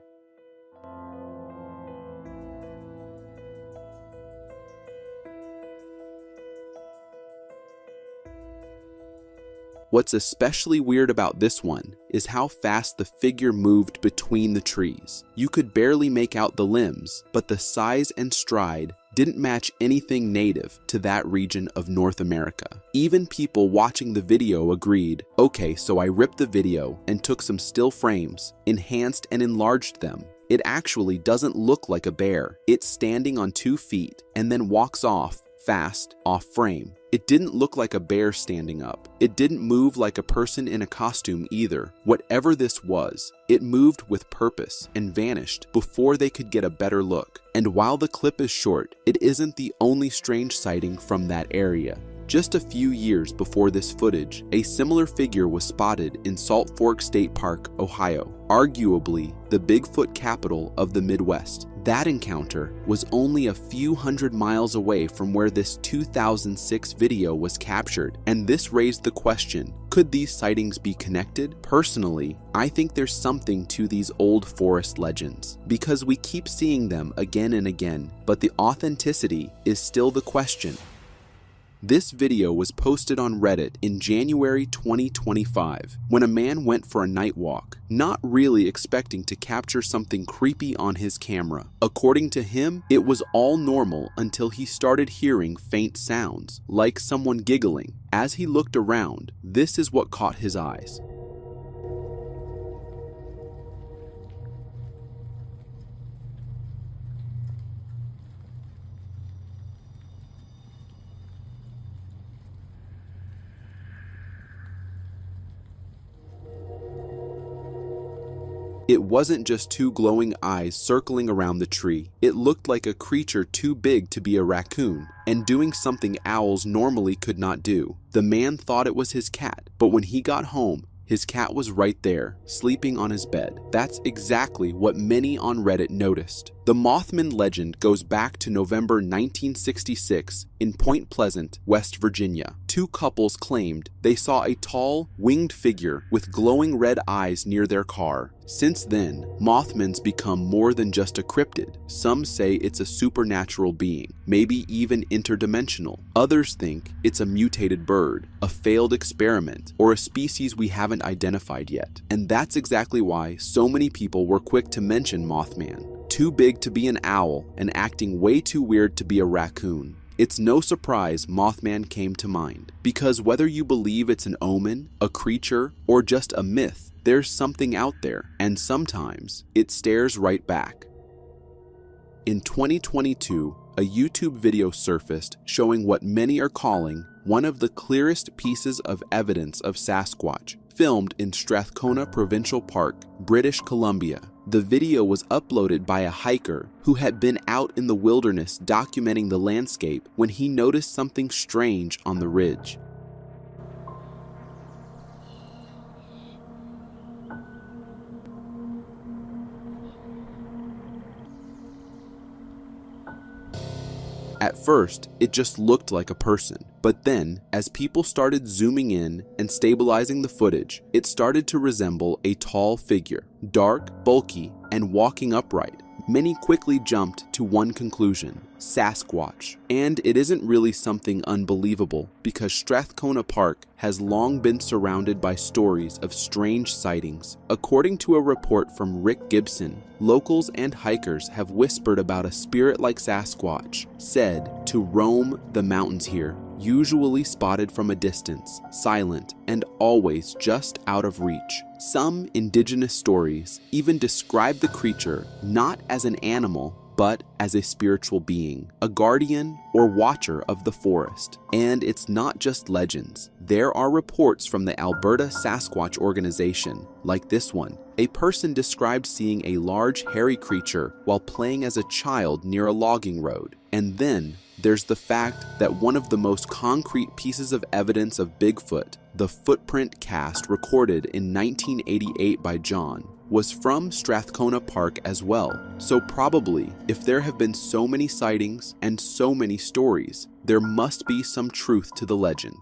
What's especially weird about this one is how fast the figure moved between the trees. You could barely make out the limbs, but the size and stride didn't match anything native to that region of North America. Even people watching the video agreed, okay, so I ripped the video and took some still frames, enhanced and enlarged them. It actually doesn't look like a bear. It's standing on 2 feet and then walks off fast off frame. It didn't look like a bear standing up. It didn't move like a person in a costume either. Whatever this was, it moved with purpose and vanished before they could get a better look. And while the clip is short, it isn't the only strange sighting from that area. Just a few years before this footage, a similar figure was spotted in Salt Fork State Park, Ohio, arguably the Bigfoot capital of the Midwest. That encounter was only a few hundred miles away from where this 2006 video was captured, and this raised the question, could these sightings be connected? Personally, I think there's something to these old forest legends, because we keep seeing them again and again, but the authenticity is still the question. This video was posted on Reddit in January 2025 when a man went for a night walk, not really expecting to capture something creepy on his camera. According to him, it was all normal until he started hearing faint sounds, like someone giggling. As he looked around, this is what caught his eyes. It wasn't just 2 glowing eyes circling around the tree. It looked like a creature too big to be a raccoon, and doing something owls normally could not do. The man thought it was his cat, but when he got home, his cat was right there, sleeping on his bed. That's exactly what many on Reddit noticed. The Mothman legend goes back to November 1966 in Point Pleasant, West Virginia. 2 couples claimed they saw a tall, winged figure with glowing red eyes near their car. Since then, Mothman's become more than just a cryptid. Some say it's a supernatural being, maybe even interdimensional. Others think it's a mutated bird, a failed experiment, or a species we haven't identified yet. And that's exactly why so many people were quick to mention Mothman. Too big to be an owl and acting way too weird to be a raccoon. It's no surprise Mothman came to mind, because whether you believe it's an omen, a creature, or just a myth, there's something out there, and sometimes it stares right back. In 2022, a YouTube video surfaced showing what many are calling one of the clearest pieces of evidence of Sasquatch, filmed in Strathcona Provincial Park, British Columbia. The video was uploaded by a hiker who had been out in the wilderness documenting the landscape when he noticed something strange on the ridge. At first, it just looked like a person, but then, as people started zooming in and stabilizing the footage, it started to resemble a tall figure, dark, bulky, and walking upright. Many quickly jumped to one conclusion: Sasquatch. And it isn't really something unbelievable, because Strathcona Park has long been surrounded by stories of strange sightings. According to a report from Rick Gibson, locals and hikers have whispered about a spirit like Sasquatch, said to roam the mountains here, usually spotted from a distance, silent, and always just out of reach. Some indigenous stories even describe the creature not as an animal, but as a spiritual being, a guardian or watcher of the forest. And it's not just legends. There are reports from the Alberta Sasquatch organization, like this one. A person described seeing a large hairy creature while playing as a child near a logging road. And then there's the fact that one of the most concrete pieces of evidence of Bigfoot, the footprint cast recorded in 1988 by John, was from Strathcona Park as well. So probably, if there have been so many sightings and so many stories, there must be some truth to the legend.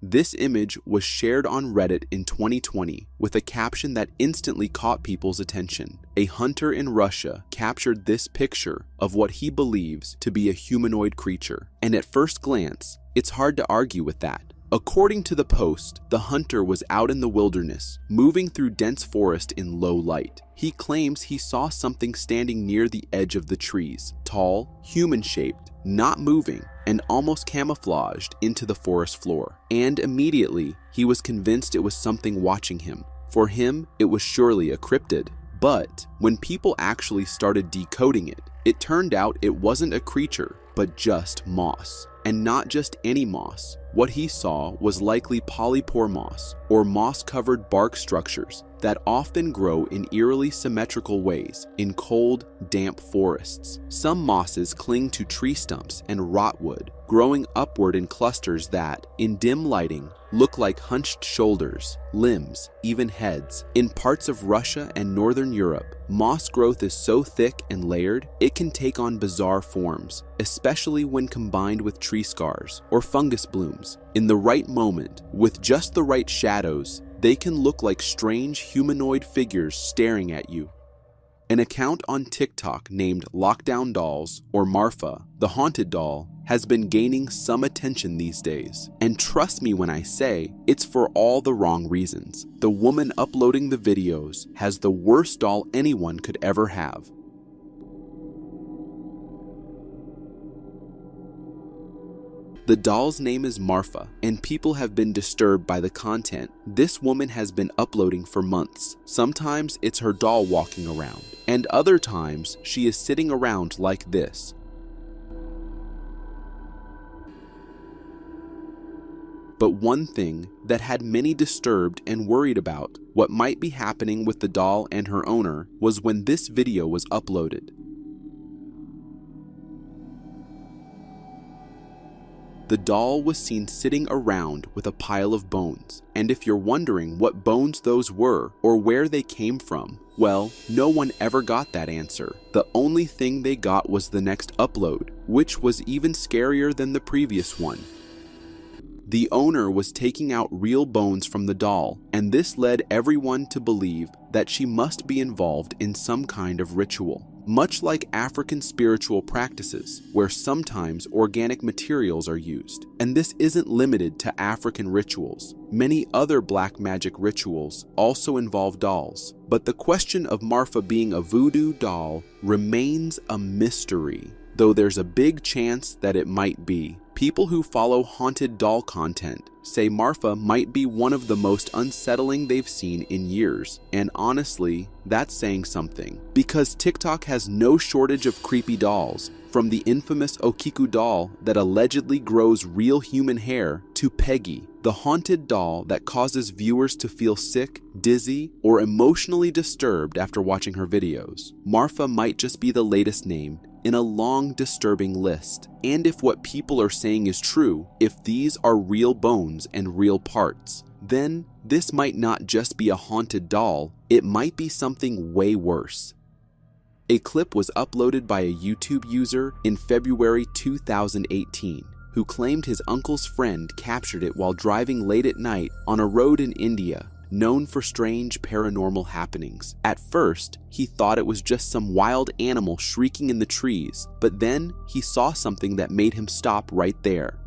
This image was shared on Reddit in 2020 with a caption that instantly caught people's attention. A hunter in Russia captured this picture of what he believes to be a humanoid creature, and at first glance, it's hard to argue with that. According to the post, the hunter was out in the wilderness, moving through dense forest in low light. He claims he saw something standing near the edge of the trees, tall, human-shaped, not moving, and almost camouflaged into the forest floor. And immediately, he was convinced it was something watching him. For him, it was surely a cryptid. But when people actually started decoding it, it turned out it wasn't a creature, but just moss. And not just any moss. What he saw was likely polypore moss, or moss-covered bark structures that often grow in eerily symmetrical ways in cold, damp forests. Some mosses cling to tree stumps and rot wood, growing upward in clusters that, in dim lighting, look like hunched shoulders, limbs, even heads. In parts of Russia and northern Europe, moss growth is so thick and layered, it can take on bizarre forms, especially when combined with tree scars or fungus blooms. In the right moment, with just the right shadows, they can look like strange humanoid figures staring at you. An account on TikTok named Lockdown Dolls, or Marfa, the haunted doll, has been gaining some attention these days. And trust me when I say, it's for all the wrong reasons. The woman uploading the videos has the worst doll anyone could ever have. The doll's name is Marfa, and people have been disturbed by the content this woman has been uploading for months. Sometimes it's her doll walking around, and other times she is sitting around like this. But one thing that had many disturbed and worried about what might be happening with the doll and her owner was when this video was uploaded. The doll was seen sitting around with a pile of bones, and if you're wondering what bones those were or where they came from, well, no one ever got that answer. The only thing they got was the next upload, which was even scarier than the previous one. The owner was taking out real bones from the doll, and this led everyone to believe that she must be involved in some kind of ritual. Much like African spiritual practices, where sometimes organic materials are used. And this isn't limited to African rituals. Many other black magic rituals also involve dolls. But the question of Marfa being a voodoo doll remains a mystery, though there's a big chance that it might be. People who follow haunted doll content say Marfa might be one of the most unsettling they've seen in years, and honestly, that's saying something. Because TikTok has no shortage of creepy dolls, from the infamous Okiku doll that allegedly grows real human hair to Peggy, the haunted doll that causes viewers to feel sick, dizzy, or emotionally disturbed after watching her videos. Marfa might just be the latest name in a long, disturbing list. And if what people are saying is true, if these are real bones and real parts, then this might not just be a haunted doll, it might be something way worse. A clip was uploaded by a YouTube user in February 2018, who claimed his uncle's friend captured it while driving late at night on a road in India, known for strange paranormal happenings. At first, he thought it was just some wild animal shrieking in the trees, but then he saw something that made him stop right there.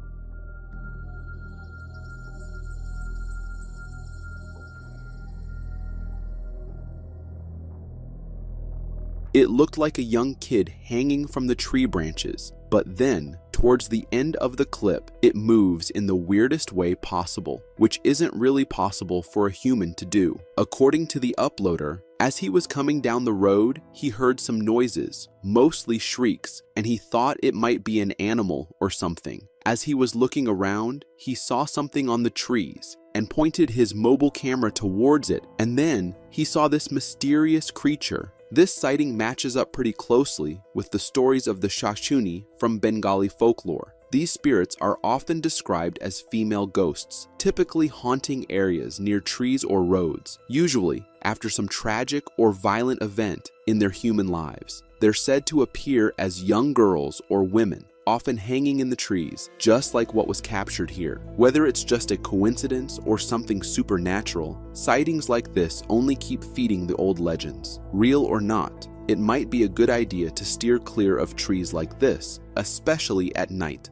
It looked like a young kid hanging from the tree branches, but then, towards the end of the clip, it moves in the weirdest way possible, which isn't really possible for a human to do. According to the uploader, as he was coming down the road, he heard some noises, mostly shrieks, and he thought it might be an animal or something. As he was looking around, he saw something on the trees and pointed his mobile camera towards it, and then he saw this mysterious creature. This sighting matches up pretty closely with the stories of the Shashuni from Bengali folklore. These spirits are often described as female ghosts, typically haunting areas near trees or roads, usually after some tragic or violent event in their human lives. They're said to appear as young girls or women, often hanging in the trees, just like what was captured here. Whether it's just a coincidence or something supernatural, sightings like this only keep feeding the old legends. Real or not, it might be a good idea to steer clear of trees like this, especially at night.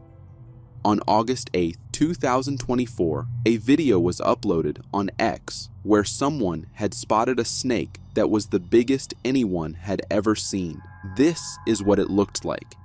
On August 8, 2024, a video was uploaded on X where someone had spotted a snake that was the biggest anyone had ever seen. This is what it looked like.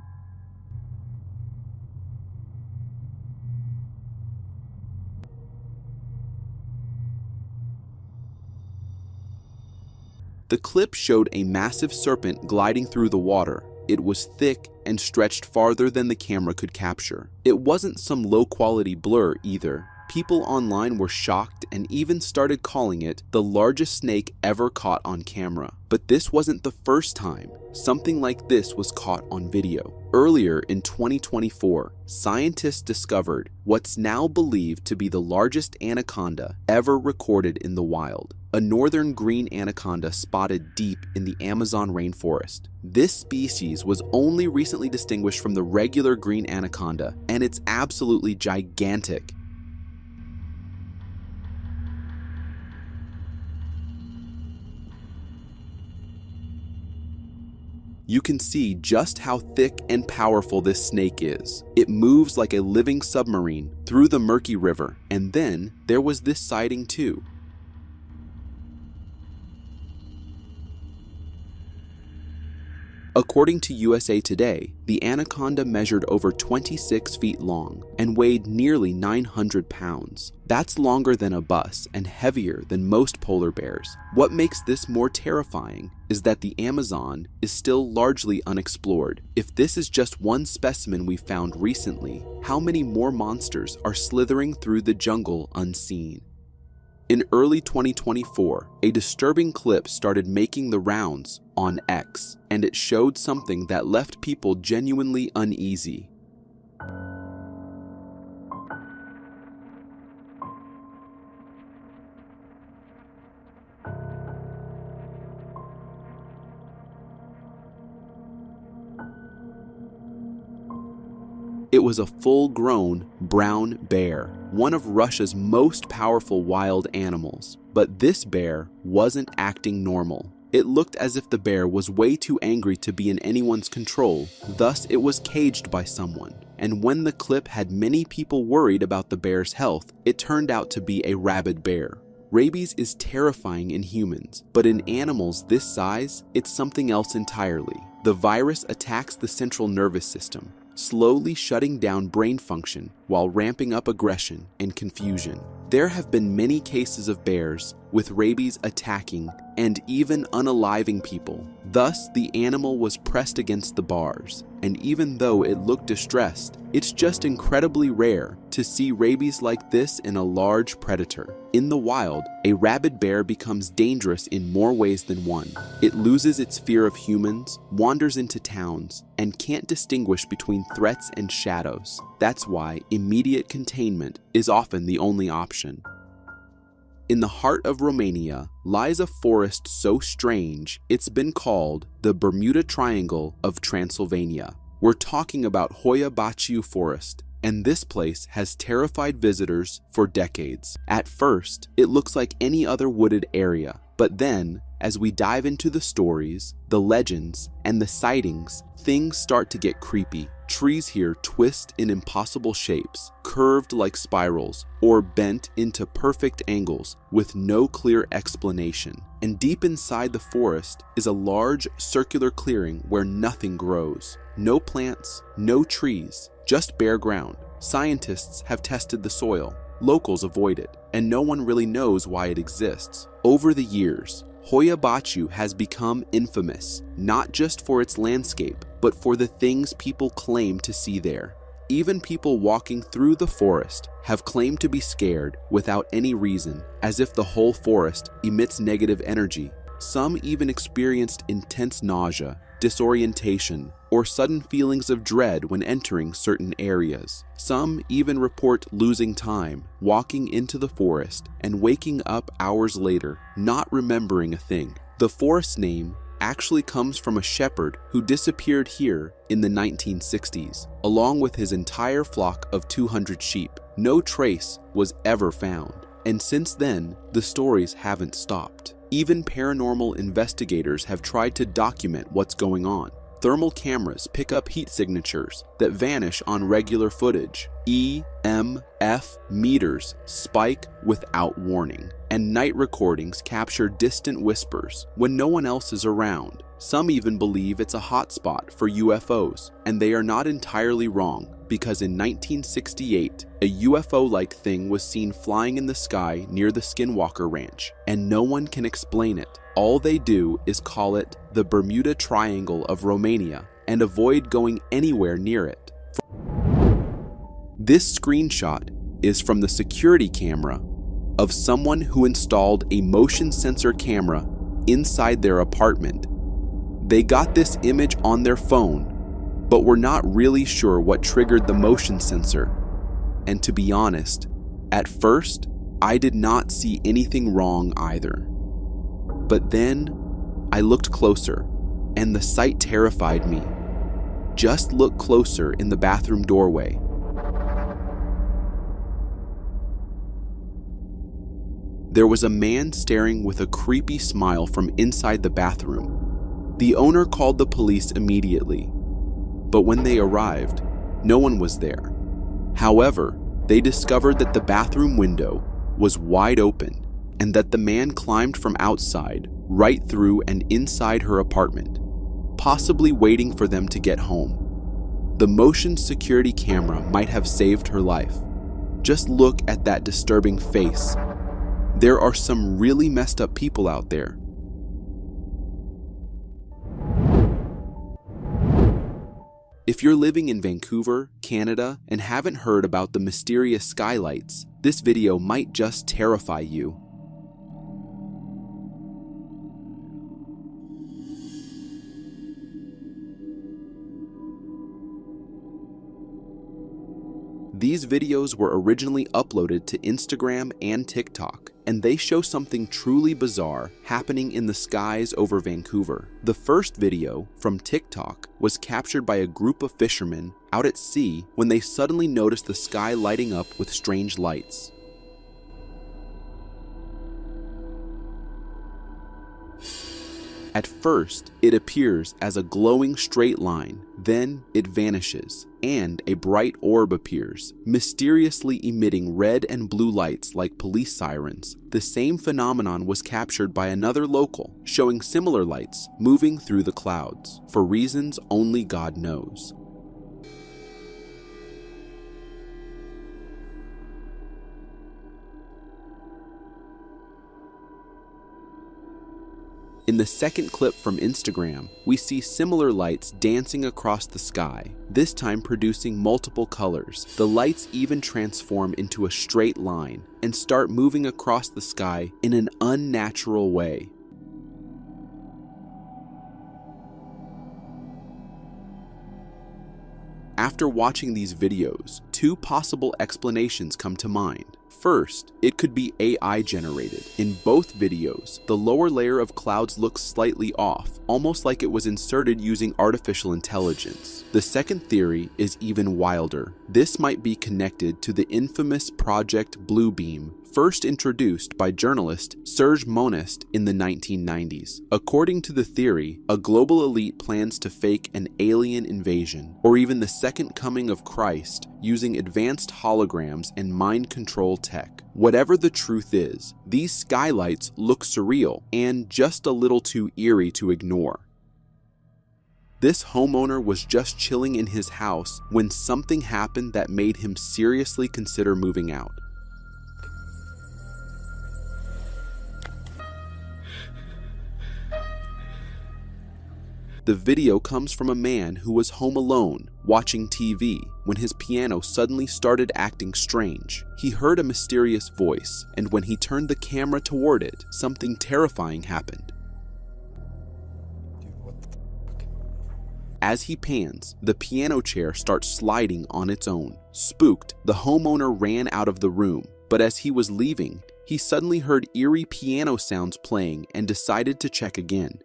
The clip showed a massive serpent gliding through the water. It was thick and stretched farther than the camera could capture. It wasn't some low-quality blur either. People online were shocked and even started calling it the largest snake ever caught on camera. But this wasn't the first time something like this was caught on video. Earlier in 2024, scientists discovered what's now believed to be the largest anaconda ever recorded in the wild. A northern green anaconda spotted deep in the Amazon rainforest. This species was only recently distinguished from the regular green anaconda, and it's absolutely gigantic. You can see just how thick and powerful this snake is. It moves like a living submarine through the murky river. And then there was this sighting too. According to USA Today, the anaconda measured over 26 feet long and weighed nearly 900 pounds. That's longer than a bus and heavier than most polar bears. What makes this more terrifying is that the Amazon is still largely unexplored. If this is just one specimen we found recently, how many more monsters are slithering through the jungle unseen? In early 2024, a disturbing clip started making the rounds on X, and it showed something that left people genuinely uneasy. It was a full-grown brown bear, one of Russia's most powerful wild animals. But this bear wasn't acting normal. It looked as if the bear was way too angry to be in anyone's control, thus it was caged by someone. And when the clip had many people worried about the bear's health, it turned out to be a rabid bear. Rabies is terrifying in humans, but in animals this size, it's something else entirely. The virus attacks the central nervous system, slowly shutting down brain function while ramping up aggression and confusion. There have been many cases of bears with rabies attacking and even unaliving people. Thus, the animal was pressed against the bars, and even though it looked distressed, it's just incredibly rare to see rabies like this in a large predator. In the wild, a rabid bear becomes dangerous in more ways than one. It loses its fear of humans, wanders into towns, and can't distinguish between threats and shadows. That's why immediate containment is often the only option. In the heart of Romania lies a forest so strange it's been called the Bermuda Triangle of Transylvania. We're talking about Hoya Bachu Forest, and this place has terrified visitors for decades. At first, it looks like any other wooded area, but then, as we dive into the stories, the legends, and the sightings, things start to get creepy. Trees here twist in impossible shapes, curved like spirals, or bent into perfect angles with no clear explanation. And deep inside the forest is a large circular clearing where nothing grows. No plants, no trees, just bare ground. Scientists have tested the soil, locals avoid it, and no one really knows why it exists. Over the years, Hoya Bachu has become infamous, not just for its landscape, but for the things people claim to see there. Even people walking through the forest have claimed to be scared without any reason, as if the whole forest emits negative energy. Some even experienced intense nausea. disorientation, or sudden feelings of dread when entering certain areas. Some even report losing time, walking into the forest, and waking up hours later, not remembering a thing. The forest name actually comes from a shepherd who disappeared here in the 1960s, along with his entire flock of 200 sheep. No trace was ever found, and since then, the stories haven't stopped. Even paranormal investigators have tried to document what's going on. Thermal cameras pick up heat signatures that vanish on regular footage. EMF meters spike without warning, and night recordings capture distant whispers when no one else is around. Some even believe it's a hotspot for UFOs, and they are not entirely wrong, because in 1968, a UFO-like thing was seen flying in the sky near the Skinwalker Ranch, and no one can explain it. All they do is call it the Bermuda Triangle of Romania and avoid going anywhere near it. This screenshot is from the security camera of someone who installed a motion sensor camera inside their apartment. They got this image on their phone, but were not really sure what triggered the motion sensor. And to be honest, at first, I did not see anything wrong either. But then, I looked closer, and the sight terrified me. Just look closer in the bathroom doorway. There was a man staring with a creepy smile from inside the bathroom. The owner called the police immediately, but when they arrived, no one was there. However, they discovered that the bathroom window was wide open and that the man climbed from outside right through and inside her apartment, possibly waiting for them to get home. The motion security camera might have saved her life. Just look at that disturbing face. There are some really messed up people out there. If you're living in Vancouver, Canada, and haven't heard about the mysterious skylights, this video might just terrify you. These videos were originally uploaded to Instagram and TikTok, and they show something truly bizarre happening in the skies over Vancouver. The first video, from TikTok, was captured by a group of fishermen out at sea when they suddenly noticed the sky lighting up with strange lights. At first, it appears as a glowing straight line, then it vanishes, and a bright orb appears, mysteriously emitting red and blue lights like police sirens. The same phenomenon was captured by another local, showing similar lights moving through the clouds, for reasons only God knows. In the second clip from Instagram, we see similar lights dancing across the sky, this time producing multiple colors. The lights even transform into a straight line and start moving across the sky in an unnatural way. After watching these videos, two possible explanations come to mind. First, it could be AI generated. In both videos, the lower layer of clouds looks slightly off, almost like it was inserted using artificial intelligence. The second theory is even wilder. This might be connected to the infamous Project Bluebeam, first introduced by journalist Serge Monast in the 1990s. According to the theory, a global elite plans to fake an alien invasion, or even the second coming of Christ, using advanced holograms and mind control tech. Whatever the truth is, these skylights look surreal and just a little too eerie to ignore. This homeowner was just chilling in his house when something happened that made him seriously consider moving out. The video comes from a man who was home alone, watching TV, when his piano suddenly started acting strange. He heard a mysterious voice, and when he turned the camera toward it, something terrifying happened. Dude, what the fuck? As he pans, the piano chair starts sliding on its own. Spooked, the homeowner ran out of the room, but as he was leaving, he suddenly heard eerie piano sounds playing and decided to check again.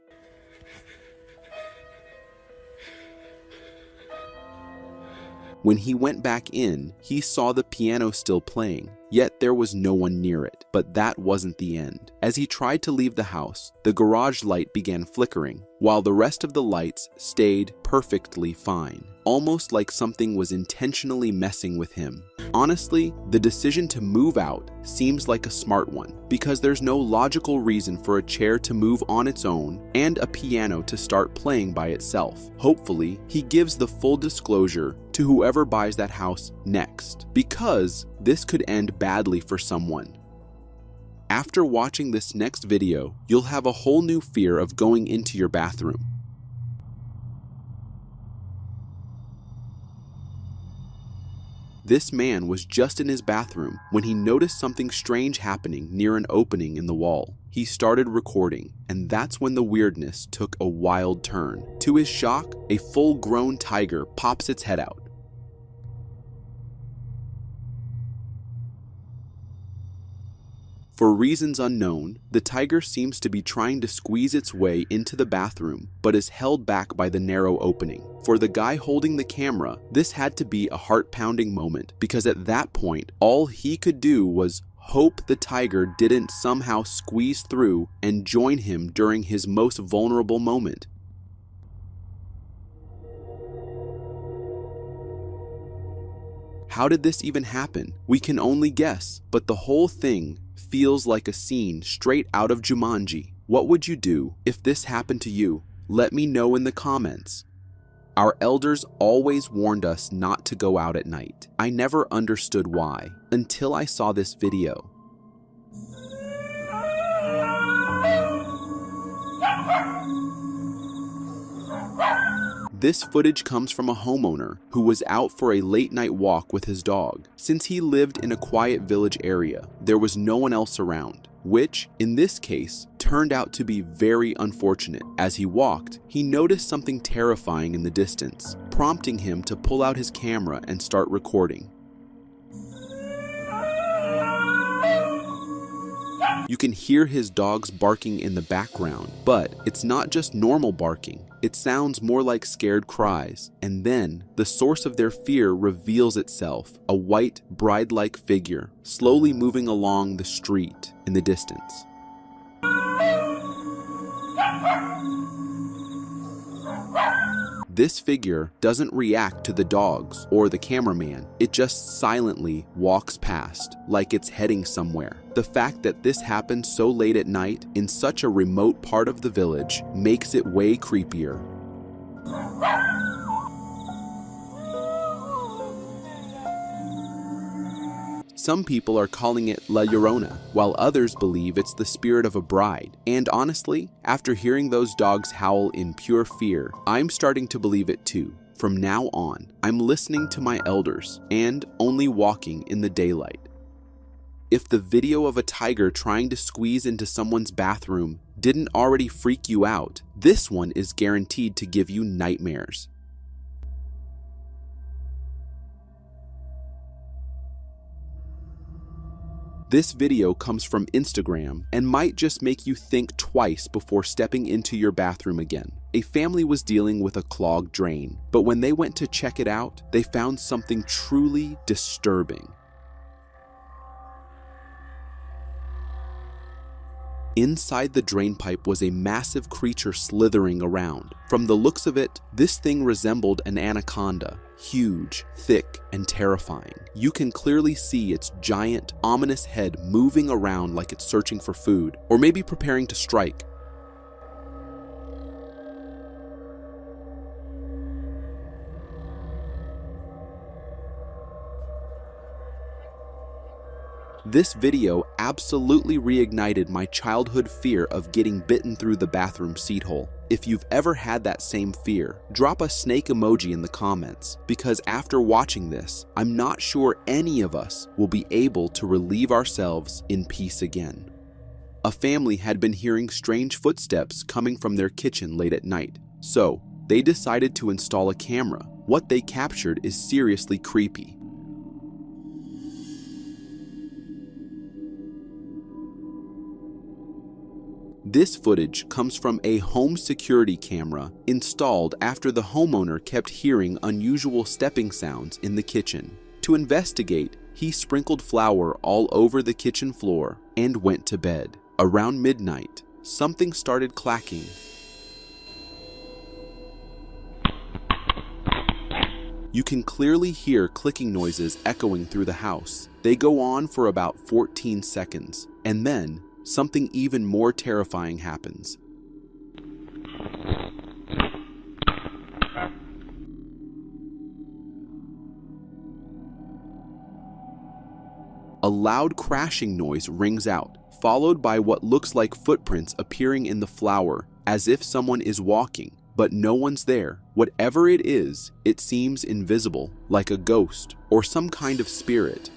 When he went back in, he saw the piano still playing, yet there was no one near it. But that wasn't the end. As he tried to leave the house, the garage light began flickering, while the rest of the lights stayed perfectly fine, almost like something was intentionally messing with him. Honestly, the decision to move out seems like a smart one, because there's no logical reason for a chair to move on its own and a piano to start playing by itself. Hopefully, he gives the full disclosure to whoever buys that house next, because this could end badly for someone. After watching this next video, you'll have a whole new fear of going into your bathroom. This man was just in his bathroom when he noticed something strange happening near an opening in the wall. He started recording, and that's when the weirdness took a wild turn. To his shock, a full-grown tiger pops its head out. For reasons unknown, the tiger seems to be trying to squeeze its way into the bathroom, but is held back by the narrow opening. For the guy holding the camera, this had to be a heart-pounding moment, because at that point, all he could do was hope the tiger didn't somehow squeeze through and join him during his most vulnerable moment. How did this even happen? We can only guess, but the whole thing feels like a scene straight out of Jumanji. What would you do if this happened to you? Let me know in the comments. Our elders always warned us not to go out at night. I never understood why, until I saw this video. This footage comes from a homeowner who was out for a late-night walk with his dog. Since he lived in a quiet village area, there was no one else around, which, in this case, turned out to be very unfortunate. As he walked, he noticed something terrifying in the distance, prompting him to pull out his camera and start recording. You can hear his dogs barking in the background, but it's not just normal barking. It sounds more like scared cries, and then the source of their fear reveals itself, a white, bride-like figure, slowly moving along the street in the distance. This figure doesn't react to the dogs or the cameraman. It just silently walks past, like it's heading somewhere. The fact that this happened so late at night in such a remote part of the village makes it way creepier. Some people are calling it La Llorona, while others believe it's the spirit of a bride. And honestly, after hearing those dogs howl in pure fear, I'm starting to believe it too. From now on, I'm listening to my elders and only walking in the daylight. If the video of a tiger trying to squeeze into someone's bathroom didn't already freak you out, this one is guaranteed to give you nightmares. This video comes from Instagram and might just make you think twice before stepping into your bathroom again. A family was dealing with a clogged drain, but when they went to check it out, they found something truly disturbing. Inside the drainpipe was a massive creature slithering around. From the looks of it, this thing resembled an anaconda, huge, thick, and terrifying. You can clearly see its giant, ominous head moving around like it's searching for food, or maybe preparing to strike. This video absolutely reignited my childhood fear of getting bitten through the bathroom seat hole. If you've ever had that same fear, drop a snake emoji in the comments, because after watching this, I'm not sure any of us will be able to relieve ourselves in peace again. A family had been hearing strange footsteps coming from their kitchen late at night. So, they decided to install a camera. What they captured is seriously creepy. This footage comes from a home security camera installed after the homeowner kept hearing unusual stepping sounds in the kitchen. To investigate, he sprinkled flour all over the kitchen floor and went to bed. Around midnight, something started clacking. You can clearly hear clicking noises echoing through the house. They go on for about 14 seconds, and then something even more terrifying happens. A loud crashing noise rings out, followed by what looks like footprints appearing in the flour, as if someone is walking, but no one's there. Whatever it is, it seems invisible, like a ghost or some kind of spirit.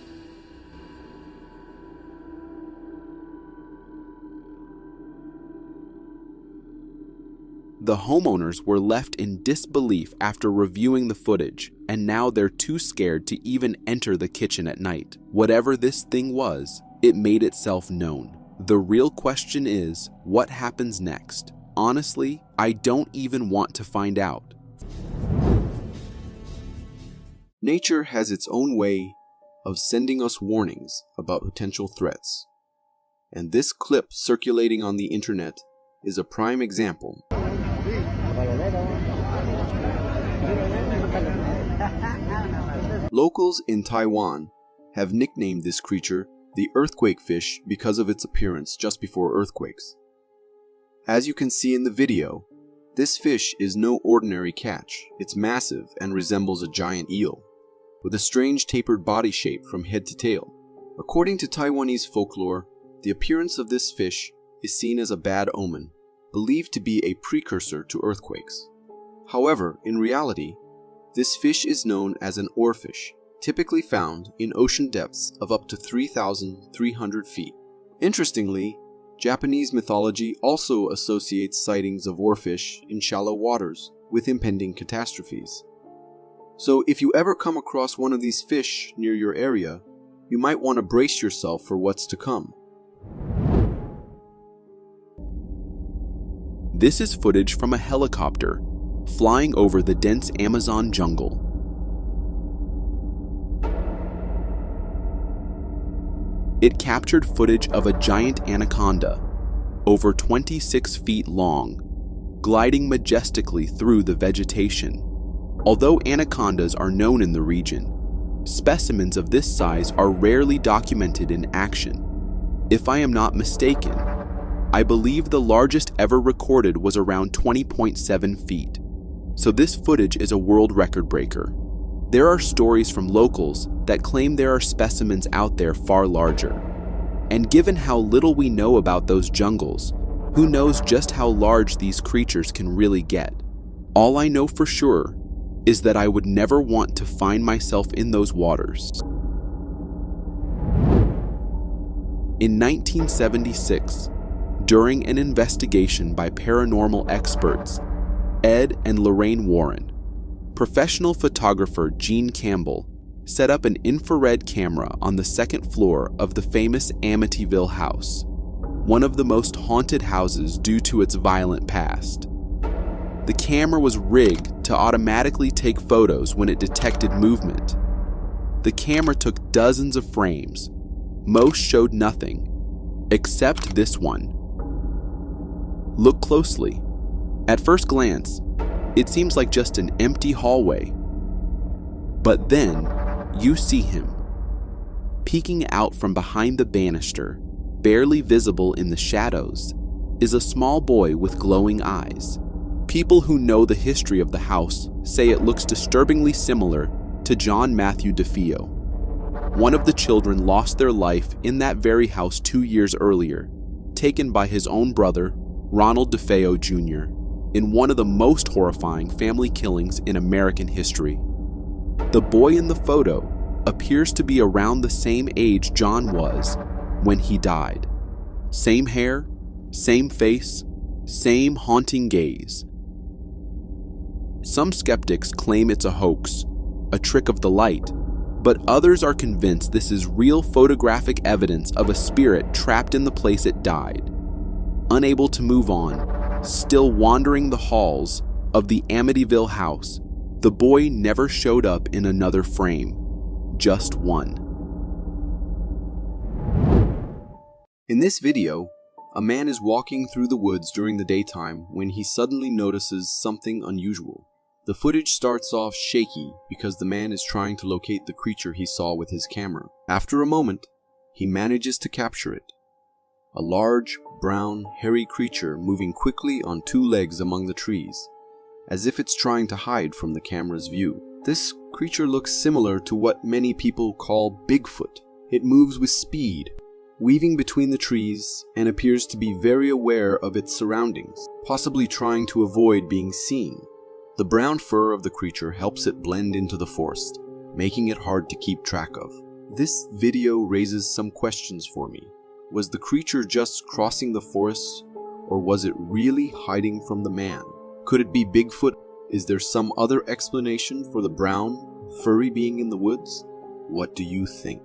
The homeowners were left in disbelief after reviewing the footage, and now they're too scared to even enter the kitchen at night. Whatever this thing was, it made itself known. The real question is, what happens next? Honestly, I don't even want to find out. Nature has its own way of sending us warnings about potential threats. And this clip circulating on the internet is a prime example. Locals in Taiwan have nicknamed this creature the earthquake fish because of its appearance just before earthquakes. As you can see in the video, this fish is no ordinary catch. It's massive and resembles a giant eel, with a strange tapered body shape from head to tail. According to Taiwanese folklore, the appearance of this fish is seen as a bad omen, believed to be a precursor to earthquakes. However, in reality, this fish is known as an oarfish, typically found in ocean depths of up to 3,300 feet. Interestingly, Japanese mythology also associates sightings of oarfish in shallow waters with impending catastrophes. So if you ever come across one of these fish near your area, you might want to brace yourself for what's to come. This is footage from a helicopter flying over the dense Amazon jungle. It captured footage of a giant anaconda, over 26 feet long, gliding majestically through the vegetation. Although anacondas are known in the region, specimens of this size are rarely documented in action. If I am not mistaken, I believe the largest ever recorded was around 20.7 feet. So this footage is a world record breaker. There are stories from locals that claim there are specimens out there far larger. And given how little we know about those jungles, who knows just how large these creatures can really get? All I know for sure is that I would never want to find myself in those waters. In 1976, during an investigation by paranormal experts, Ed and Lorraine Warren, professional photographer Gene Campbell set up an infrared camera on the second floor of the famous Amityville house, one of the most haunted houses due to its violent past. The camera was rigged to automatically take photos when it detected movement. The camera took dozens of frames. Most showed nothing, except this one. Look closely. At first glance, it seems like just an empty hallway. But then, you see him. Peeking out from behind the banister, barely visible in the shadows, is a small boy with glowing eyes. People who know the history of the house say it looks disturbingly similar to John Matthew DeFeo. One of the children lost their life in that very house 2 years earlier, taken by his own brother, Ronald DeFeo Jr., in one of the most horrifying family killings in American history. The boy in the photo appears to be around the same age John was when he died. Same hair, same face, same haunting gaze. Some skeptics claim it's a hoax, a trick of the light, but others are convinced this is real photographic evidence of a spirit trapped in the place it died. Unable to move on, still wandering the halls of the Amityville house, the boy never showed up in another frame, just one. In this video, a man is walking through the woods during the daytime when he suddenly notices something unusual. The footage starts off shaky because the man is trying to locate the creature he saw with his camera. After a moment, he manages to capture it. A large, brown, hairy creature moving quickly on two legs among the trees, as if it's trying to hide from the camera's view. This creature looks similar to what many people call Bigfoot. It moves with speed, weaving between the trees, and appears to be very aware of its surroundings, possibly trying to avoid being seen. The brown fur of the creature helps it blend into the forest, making it hard to keep track of. This video raises some questions for me. Was the creature just crossing the forest, or was it really hiding from the man? Could it be Bigfoot? Is there some other explanation for the brown, furry being in the woods? What do you think?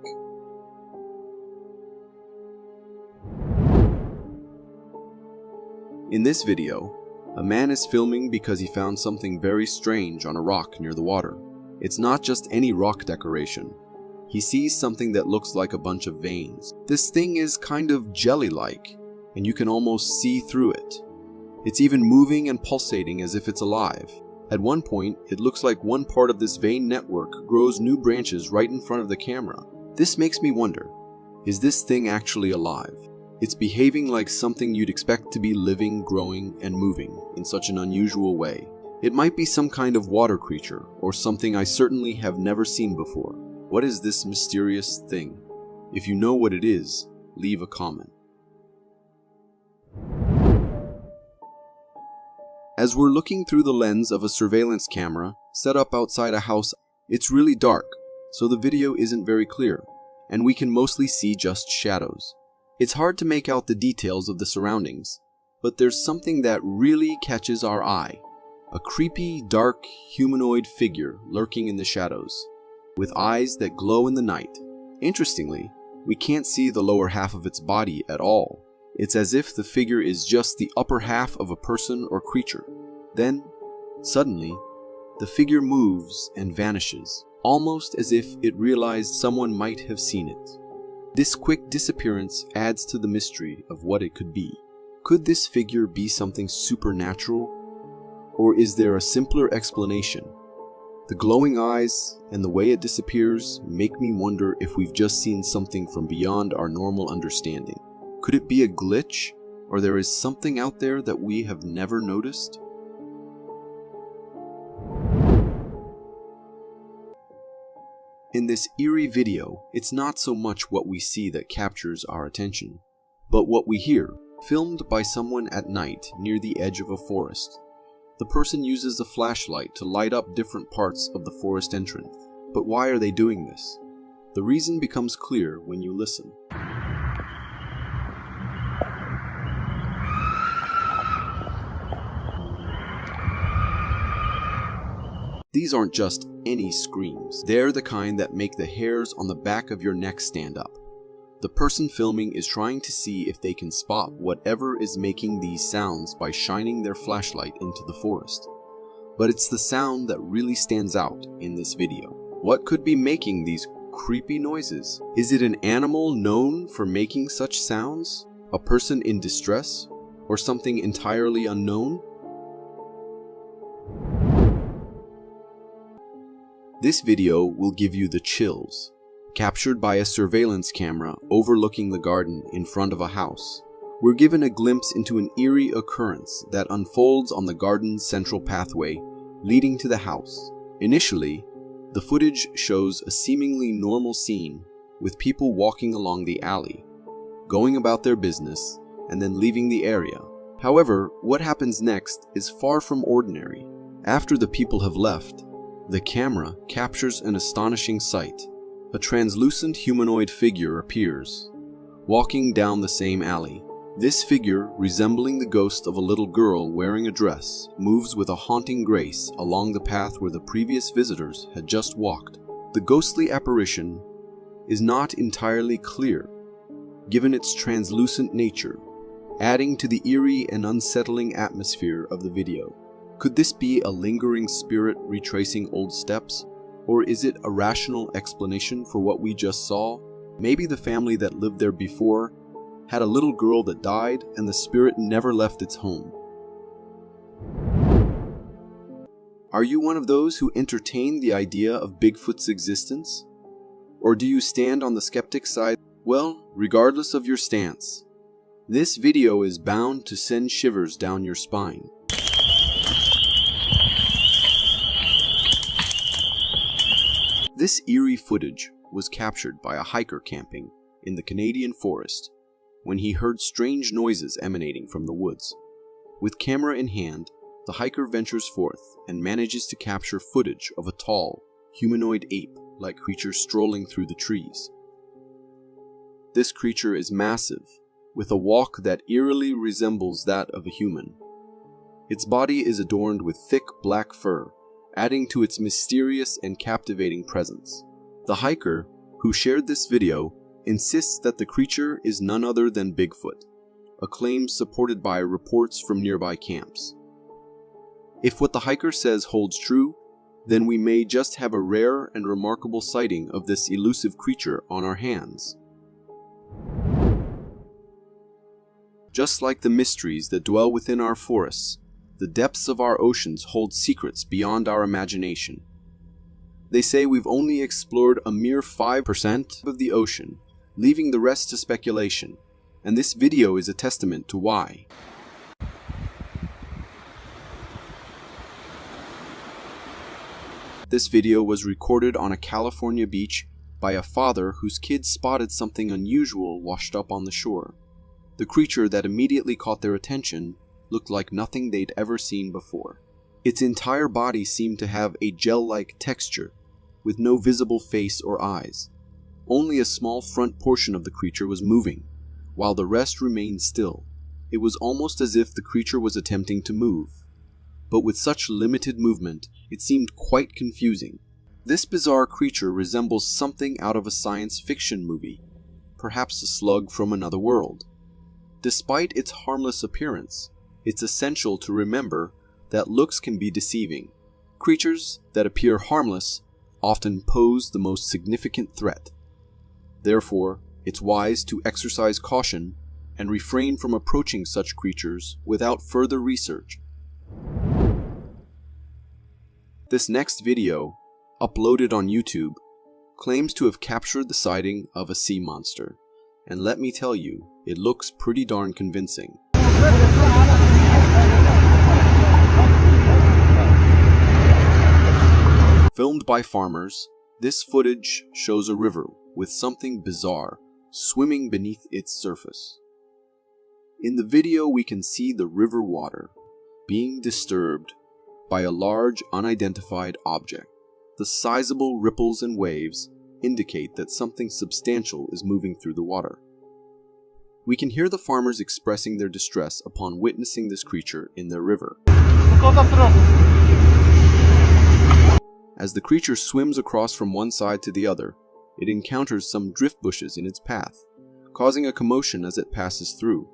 In this video, a man is filming because he found something very strange on a rock near the water. It's not just any rock decoration. He sees something that looks like a bunch of veins. This thing is kind of jelly-like, and you can almost see through it. It's even moving and pulsating as if it's alive. At one point, it looks like one part of this vein network grows new branches right in front of the camera. This makes me wonder, is this thing actually alive? It's behaving like something you'd expect to be living, growing, and moving in such an unusual way. It might be some kind of water creature, or something I certainly have never seen before. What is this mysterious thing? If you know what it is, leave a comment. As we're looking through the lens of a surveillance camera set up outside a house, it's really dark, so the video isn't very clear, and we can mostly see just shadows. It's hard to make out the details of the surroundings, but there's something that really catches our eye. A creepy, dark, humanoid figure lurking in the shadows, with eyes that glow in the night. Interestingly, we can't see the lower half of its body at all. It's as if the figure is just the upper half of a person or creature. Then, suddenly, the figure moves and vanishes, almost as if it realized someone might have seen it. This quick disappearance adds to the mystery of what it could be. Could this figure be something supernatural? Or is there a simpler explanation? The glowing eyes and the way it disappears make me wonder if we've just seen something from beyond our normal understanding. Could it be a glitch, or there is something out there that we have never noticed? In this eerie video, it's not so much what we see that captures our attention, but what we hear, filmed by someone at night near the edge of a forest. The person uses a flashlight to light up different parts of the forest entrance. But why are they doing this? The reason becomes clear when you listen. These aren't just any screams. They're the kind that make the hairs on the back of your neck stand up. The person filming is trying to see if they can spot whatever is making these sounds by shining their flashlight into the forest. But it's the sound that really stands out in this video. What could be making these creepy noises? Is it an animal known for making such sounds? A person in distress? Or something entirely unknown? This video will give you the chills, captured by a surveillance camera overlooking the garden in front of a house. We're given a glimpse into an eerie occurrence that unfolds on the garden's central pathway leading to the house. Initially, the footage shows a seemingly normal scene with people walking along the alley, going about their business, and then leaving the area. However, what happens next is far from ordinary. After the people have left, the camera captures an astonishing sight. A translucent humanoid figure appears, walking down the same alley. This figure, resembling the ghost of a little girl wearing a dress, moves with a haunting grace along the path where the previous visitors had just walked. The ghostly apparition is not entirely clear, given its translucent nature, adding to the eerie and unsettling atmosphere of the video. Could this be a lingering spirit retracing old steps? Or is it a rational explanation for what we just saw? Maybe the family that lived there before had a little girl that died and the spirit never left its home. Are you one of those who entertain the idea of Bigfoot's existence? Or do you stand on the skeptic side? Well, regardless of your stance, this video is bound to send shivers down your spine. This eerie footage was captured by a hiker camping in the Canadian forest when he heard strange noises emanating from the woods. With camera in hand, the hiker ventures forth and manages to capture footage of a tall, humanoid ape-like creature strolling through the trees. This creature is massive, with a walk that eerily resembles that of a human. Its body is adorned with thick black fur, adding to its mysterious and captivating presence. The hiker, who shared this video, insists that the creature is none other than Bigfoot, a claim supported by reports from nearby camps. If what the hiker says holds true, then we may just have a rare and remarkable sighting of this elusive creature on our hands. Just like the mysteries that dwell within our forests, the depths of our oceans hold secrets beyond our imagination. They say we've only explored a mere 5% of the ocean, leaving the rest to speculation, and this video is a testament to why. This video was recorded on a California beach by a father whose kids spotted something unusual washed up on the shore. The creature that immediately caught their attention looked like nothing they'd ever seen before. Its entire body seemed to have a gel-like texture, with no visible face or eyes. Only a small front portion of the creature was moving, while the rest remained still. It was almost as if the creature was attempting to move, but with such limited movement, it seemed quite confusing. This bizarre creature resembles something out of a science fiction movie, perhaps a slug from another world. Despite its harmless appearance, it's essential to remember that looks can be deceiving. Creatures that appear harmless often pose the most significant threat. Therefore, it's wise to exercise caution and refrain from approaching such creatures without further research. This next video, uploaded on YouTube, claims to have captured the sighting of a sea monster, and let me tell you, it looks pretty darn convincing. Filmed by farmers, this footage shows a river with something bizarre swimming beneath its surface. In the video, we can see the river water being disturbed by a large unidentified object. The sizable ripples and waves indicate that something substantial is moving through the water. We can hear the farmers expressing their distress upon witnessing this creature in their river. As the creature swims across from one side to the other, it encounters some drift bushes in its path, causing a commotion as it passes through.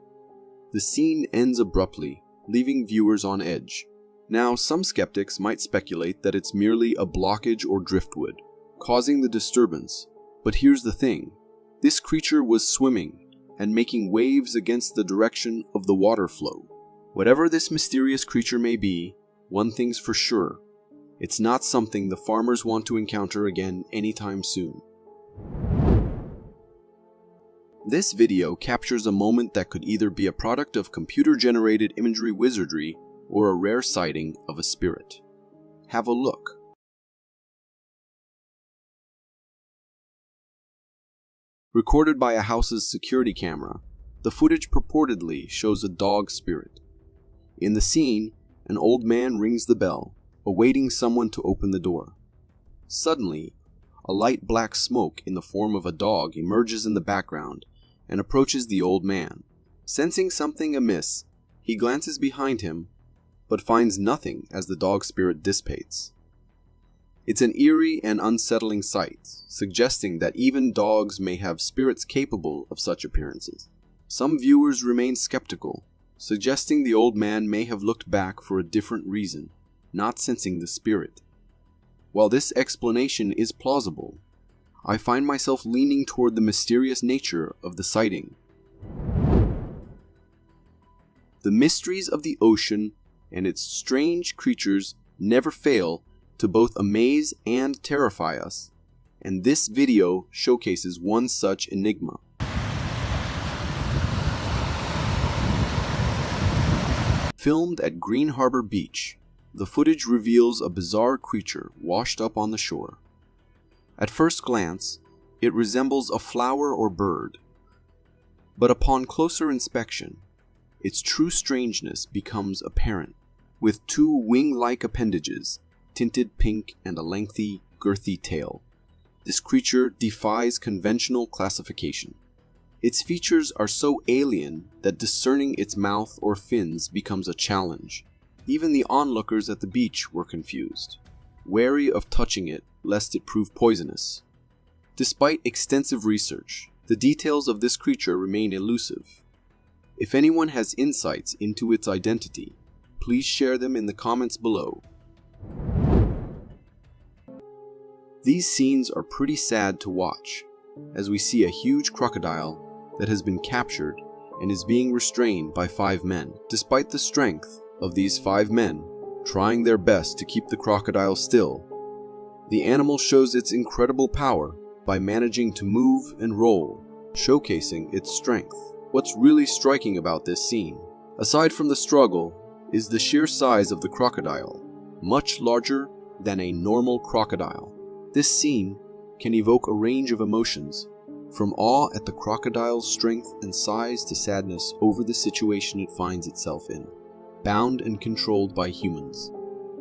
The scene ends abruptly, leaving viewers on edge. Now, some skeptics might speculate that it's merely a blockage or driftwood, causing the disturbance. But here's the thing. This creature was swimming and making waves against the direction of the water flow. Whatever this mysterious creature may be, one thing's for sure. It's not something the farmers want to encounter again anytime soon. This video captures a moment that could either be a product of computer-generated imagery wizardry or a rare sighting of a spirit. Have a look. Recorded by a house's security camera, the footage purportedly shows a dog spirit. In the scene, an old man rings the bell, awaiting someone to open the door. Suddenly, a light black smoke in the form of a dog emerges in the background and approaches the old man, Sensing something amiss, he glances behind him, but finds nothing as the dog spirit dissipates. It's an eerie and unsettling sight, suggesting that even dogs may have spirits capable of such appearances. Some viewers remain skeptical, suggesting the old man may have looked back for a different reason, not sensing the spirit. While this explanation is plausible, I find myself leaning toward the mysterious nature of the sighting. The mysteries of the ocean and its strange creatures never fail to both amaze and terrify us, and this video showcases one such enigma. Filmed at Green Harbor Beach, the footage reveals a bizarre creature washed up on the shore. At first glance, it resembles a flower or bird, but upon closer inspection, its true strangeness becomes apparent, with two wing-like appendages, tinted pink and a lengthy, girthy tail. This creature defies conventional classification. Its features are so alien that discerning its mouth or fins becomes a challenge. Even the onlookers at the beach were confused, wary of touching it lest it prove poisonous. Despite extensive research, the details of this creature remain elusive. If anyone has insights into its identity, please share them in the comments below. These scenes are pretty sad to watch, as we see a huge crocodile that has been captured and is being restrained by 5 men. Despite the strength of these 5 men trying their best to keep the crocodile still, the animal shows its incredible power by managing to move and roll, showcasing its strength. What's really striking about this scene, aside from the struggle, is the sheer size of the crocodile, much larger than a normal crocodile. This scene can evoke a range of emotions, from awe at the crocodile's strength and size to sadness over the situation it finds itself in, bound and controlled by humans.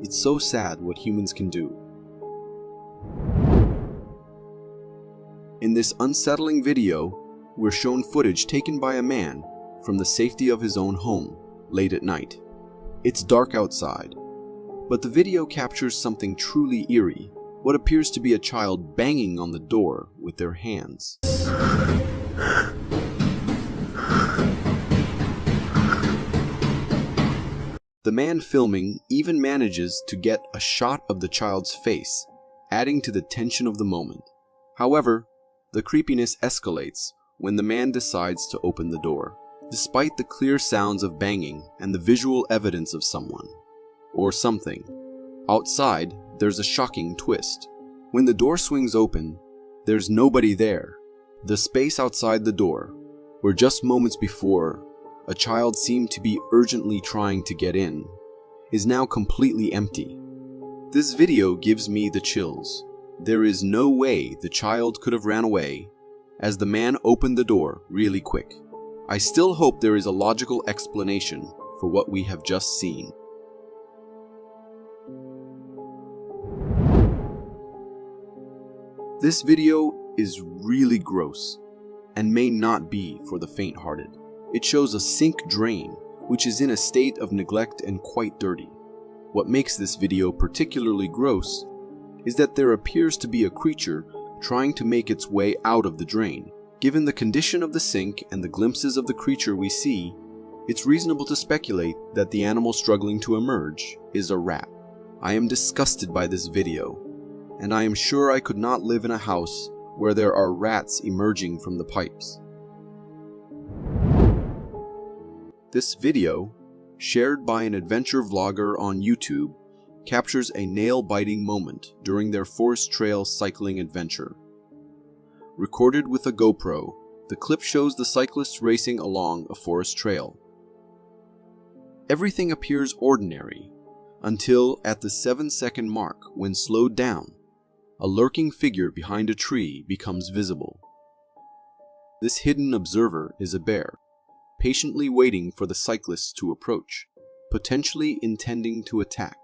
It's so sad what humans can do. In this unsettling video, we're shown footage taken by a man from the safety of his own home, late at night. It's dark outside, but the video captures something truly eerie, what appears to be a child banging on the door with their hands. The man filming even manages to get a shot of the child's face, adding to the tension of the moment. However, the creepiness escalates when the man decides to open the door. Despite the clear sounds of banging and the visual evidence of someone, or something, outside there's a shocking twist. When the door swings open, there's nobody there. The space outside the door, where just moments before a child seemed to be urgently trying to get in, is now completely empty. This video gives me the chills. There is no way the child could have ran away, as the man opened the door really quick. I still hope there is a logical explanation for what we have just seen. This video is really gross and may not be for the faint-hearted. It shows a sink drain, which is in a state of neglect and quite dirty. What makes this video particularly gross is that there appears to be a creature trying to make its way out of the drain. Given the condition of the sink and the glimpses of the creature we see, it's reasonable to speculate that the animal struggling to emerge is a rat. I am disgusted by this video, and I am sure I could not live in a house where there are rats emerging from the pipes. This video, shared by an adventure vlogger on YouTube, captures a nail-biting moment during their forest trail cycling adventure. Recorded with a GoPro, the clip shows the cyclists racing along a forest trail. Everything appears ordinary, until at the 7-second mark, when slowed down, a lurking figure behind a tree becomes visible. This hidden observer is a bear, patiently waiting for the cyclists to approach, potentially intending to attack.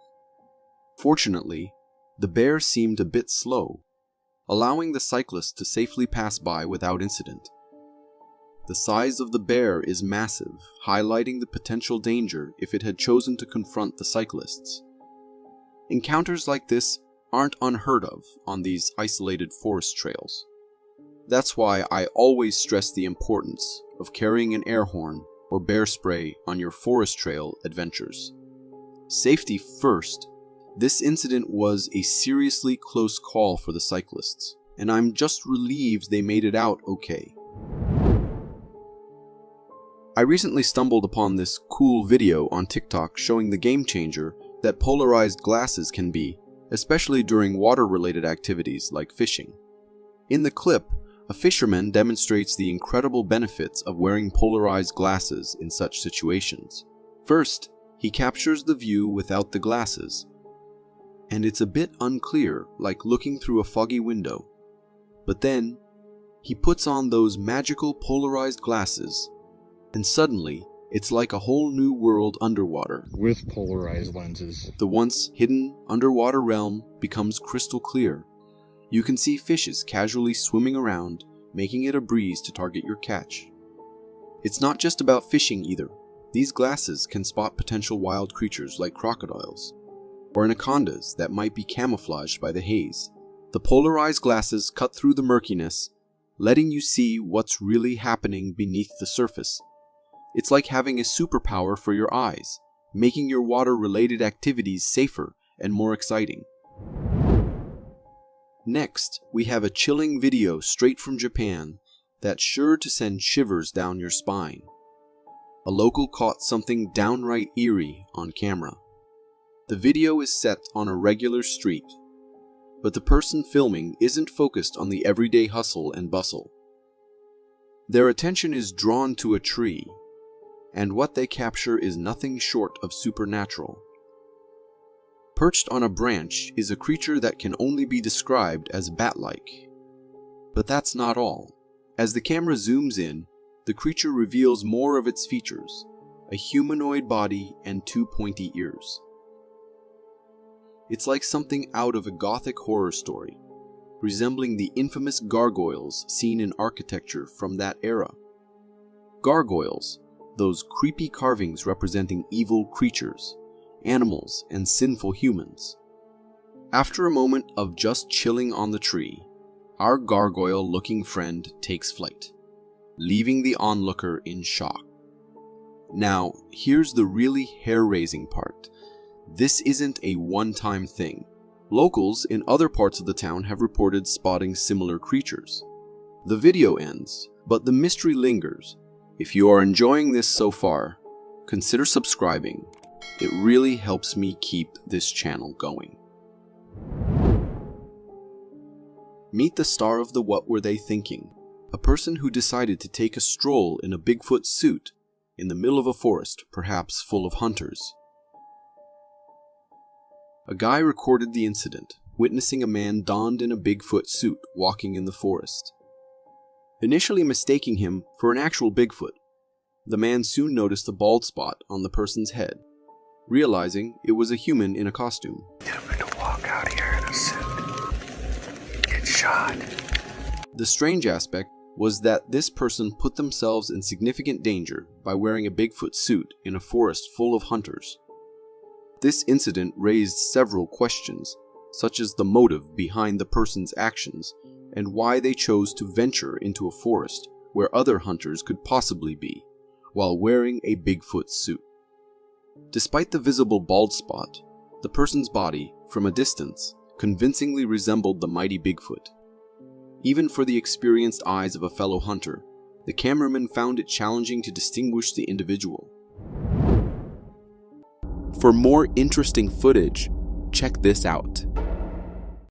Fortunately, the bear seemed a bit slow, allowing the cyclist to safely pass by without incident. The size of the bear is massive, highlighting the potential danger if it had chosen to confront the cyclists. Encounters like this aren't unheard of on these isolated forest trails. That's why I always stress the importance of carrying an air horn or bear spray on your forest trail adventures. Safety first. This incident was a seriously close call for the cyclists, and I'm just relieved they made it out okay. I recently stumbled upon this cool video on TikTok showing the game changer that polarized glasses can be, especially during water-related activities like fishing. In the clip, a fisherman demonstrates the incredible benefits of wearing polarized glasses in such situations. First, he captures the view without the glasses, and it's a bit unclear, like looking through a foggy window. But then, he puts on those magical polarized glasses, and suddenly, it's like a whole new world underwater. With polarized lenses. The once hidden underwater realm becomes crystal clear. You can see fishes casually swimming around, making it a breeze to target your catch. It's not just about fishing either. These glasses can spot potential wild creatures like crocodiles, or anacondas that might be camouflaged by the haze. The polarized glasses cut through the murkiness, letting you see what's really happening beneath the surface. It's like having a superpower for your eyes, making your water-related activities safer and more exciting. Next, we have a chilling video straight from Japan that's sure to send shivers down your spine. A local caught something downright eerie on camera. The video is set on a regular street, but the person filming isn't focused on the everyday hustle and bustle. Their attention is drawn to a tree, and what they capture is nothing short of supernatural. Perched on a branch is a creature that can only be described as bat-like. But that's not all. As the camera zooms in, the creature reveals more of its features, a humanoid body and 2 pointy ears. It's like something out of a gothic horror story, resembling the infamous gargoyles seen in architecture from that era. Gargoyles, those creepy carvings representing evil creatures, animals, and sinful humans. After a moment of just chilling on the tree, our gargoyle-looking friend takes flight, leaving the onlooker in shock. Now, here's the really hair-raising part. This isn't a one-time thing. Locals in other parts of the town have reported spotting similar creatures. The video ends, but the mystery lingers. If you are enjoying this so far, consider subscribing. It really helps me keep this channel going. Meet the star of the What Were They Thinking? A person who decided to take a stroll in a Bigfoot suit in the middle of a forest, perhaps full of hunters. A guy recorded the incident, witnessing a man donned in a Bigfoot suit walking in the forest. Initially mistaking him for an actual Bigfoot, the man soon noticed a bald spot on the person's head, realizing it was a human in a costume. I'm gonna walk out here in a suit. Get shot. The strange aspect was that this person put themselves in significant danger by wearing a Bigfoot suit in a forest full of hunters. This incident raised several questions, such as the motive behind the person's actions and why they chose to venture into a forest where other hunters could possibly be, while wearing a Bigfoot suit. Despite the visible bald spot, the person's body, from a distance, convincingly resembled the mighty Bigfoot. Even for the experienced eyes of a fellow hunter, the cameraman found it challenging to distinguish the individual. For more interesting footage, check this out.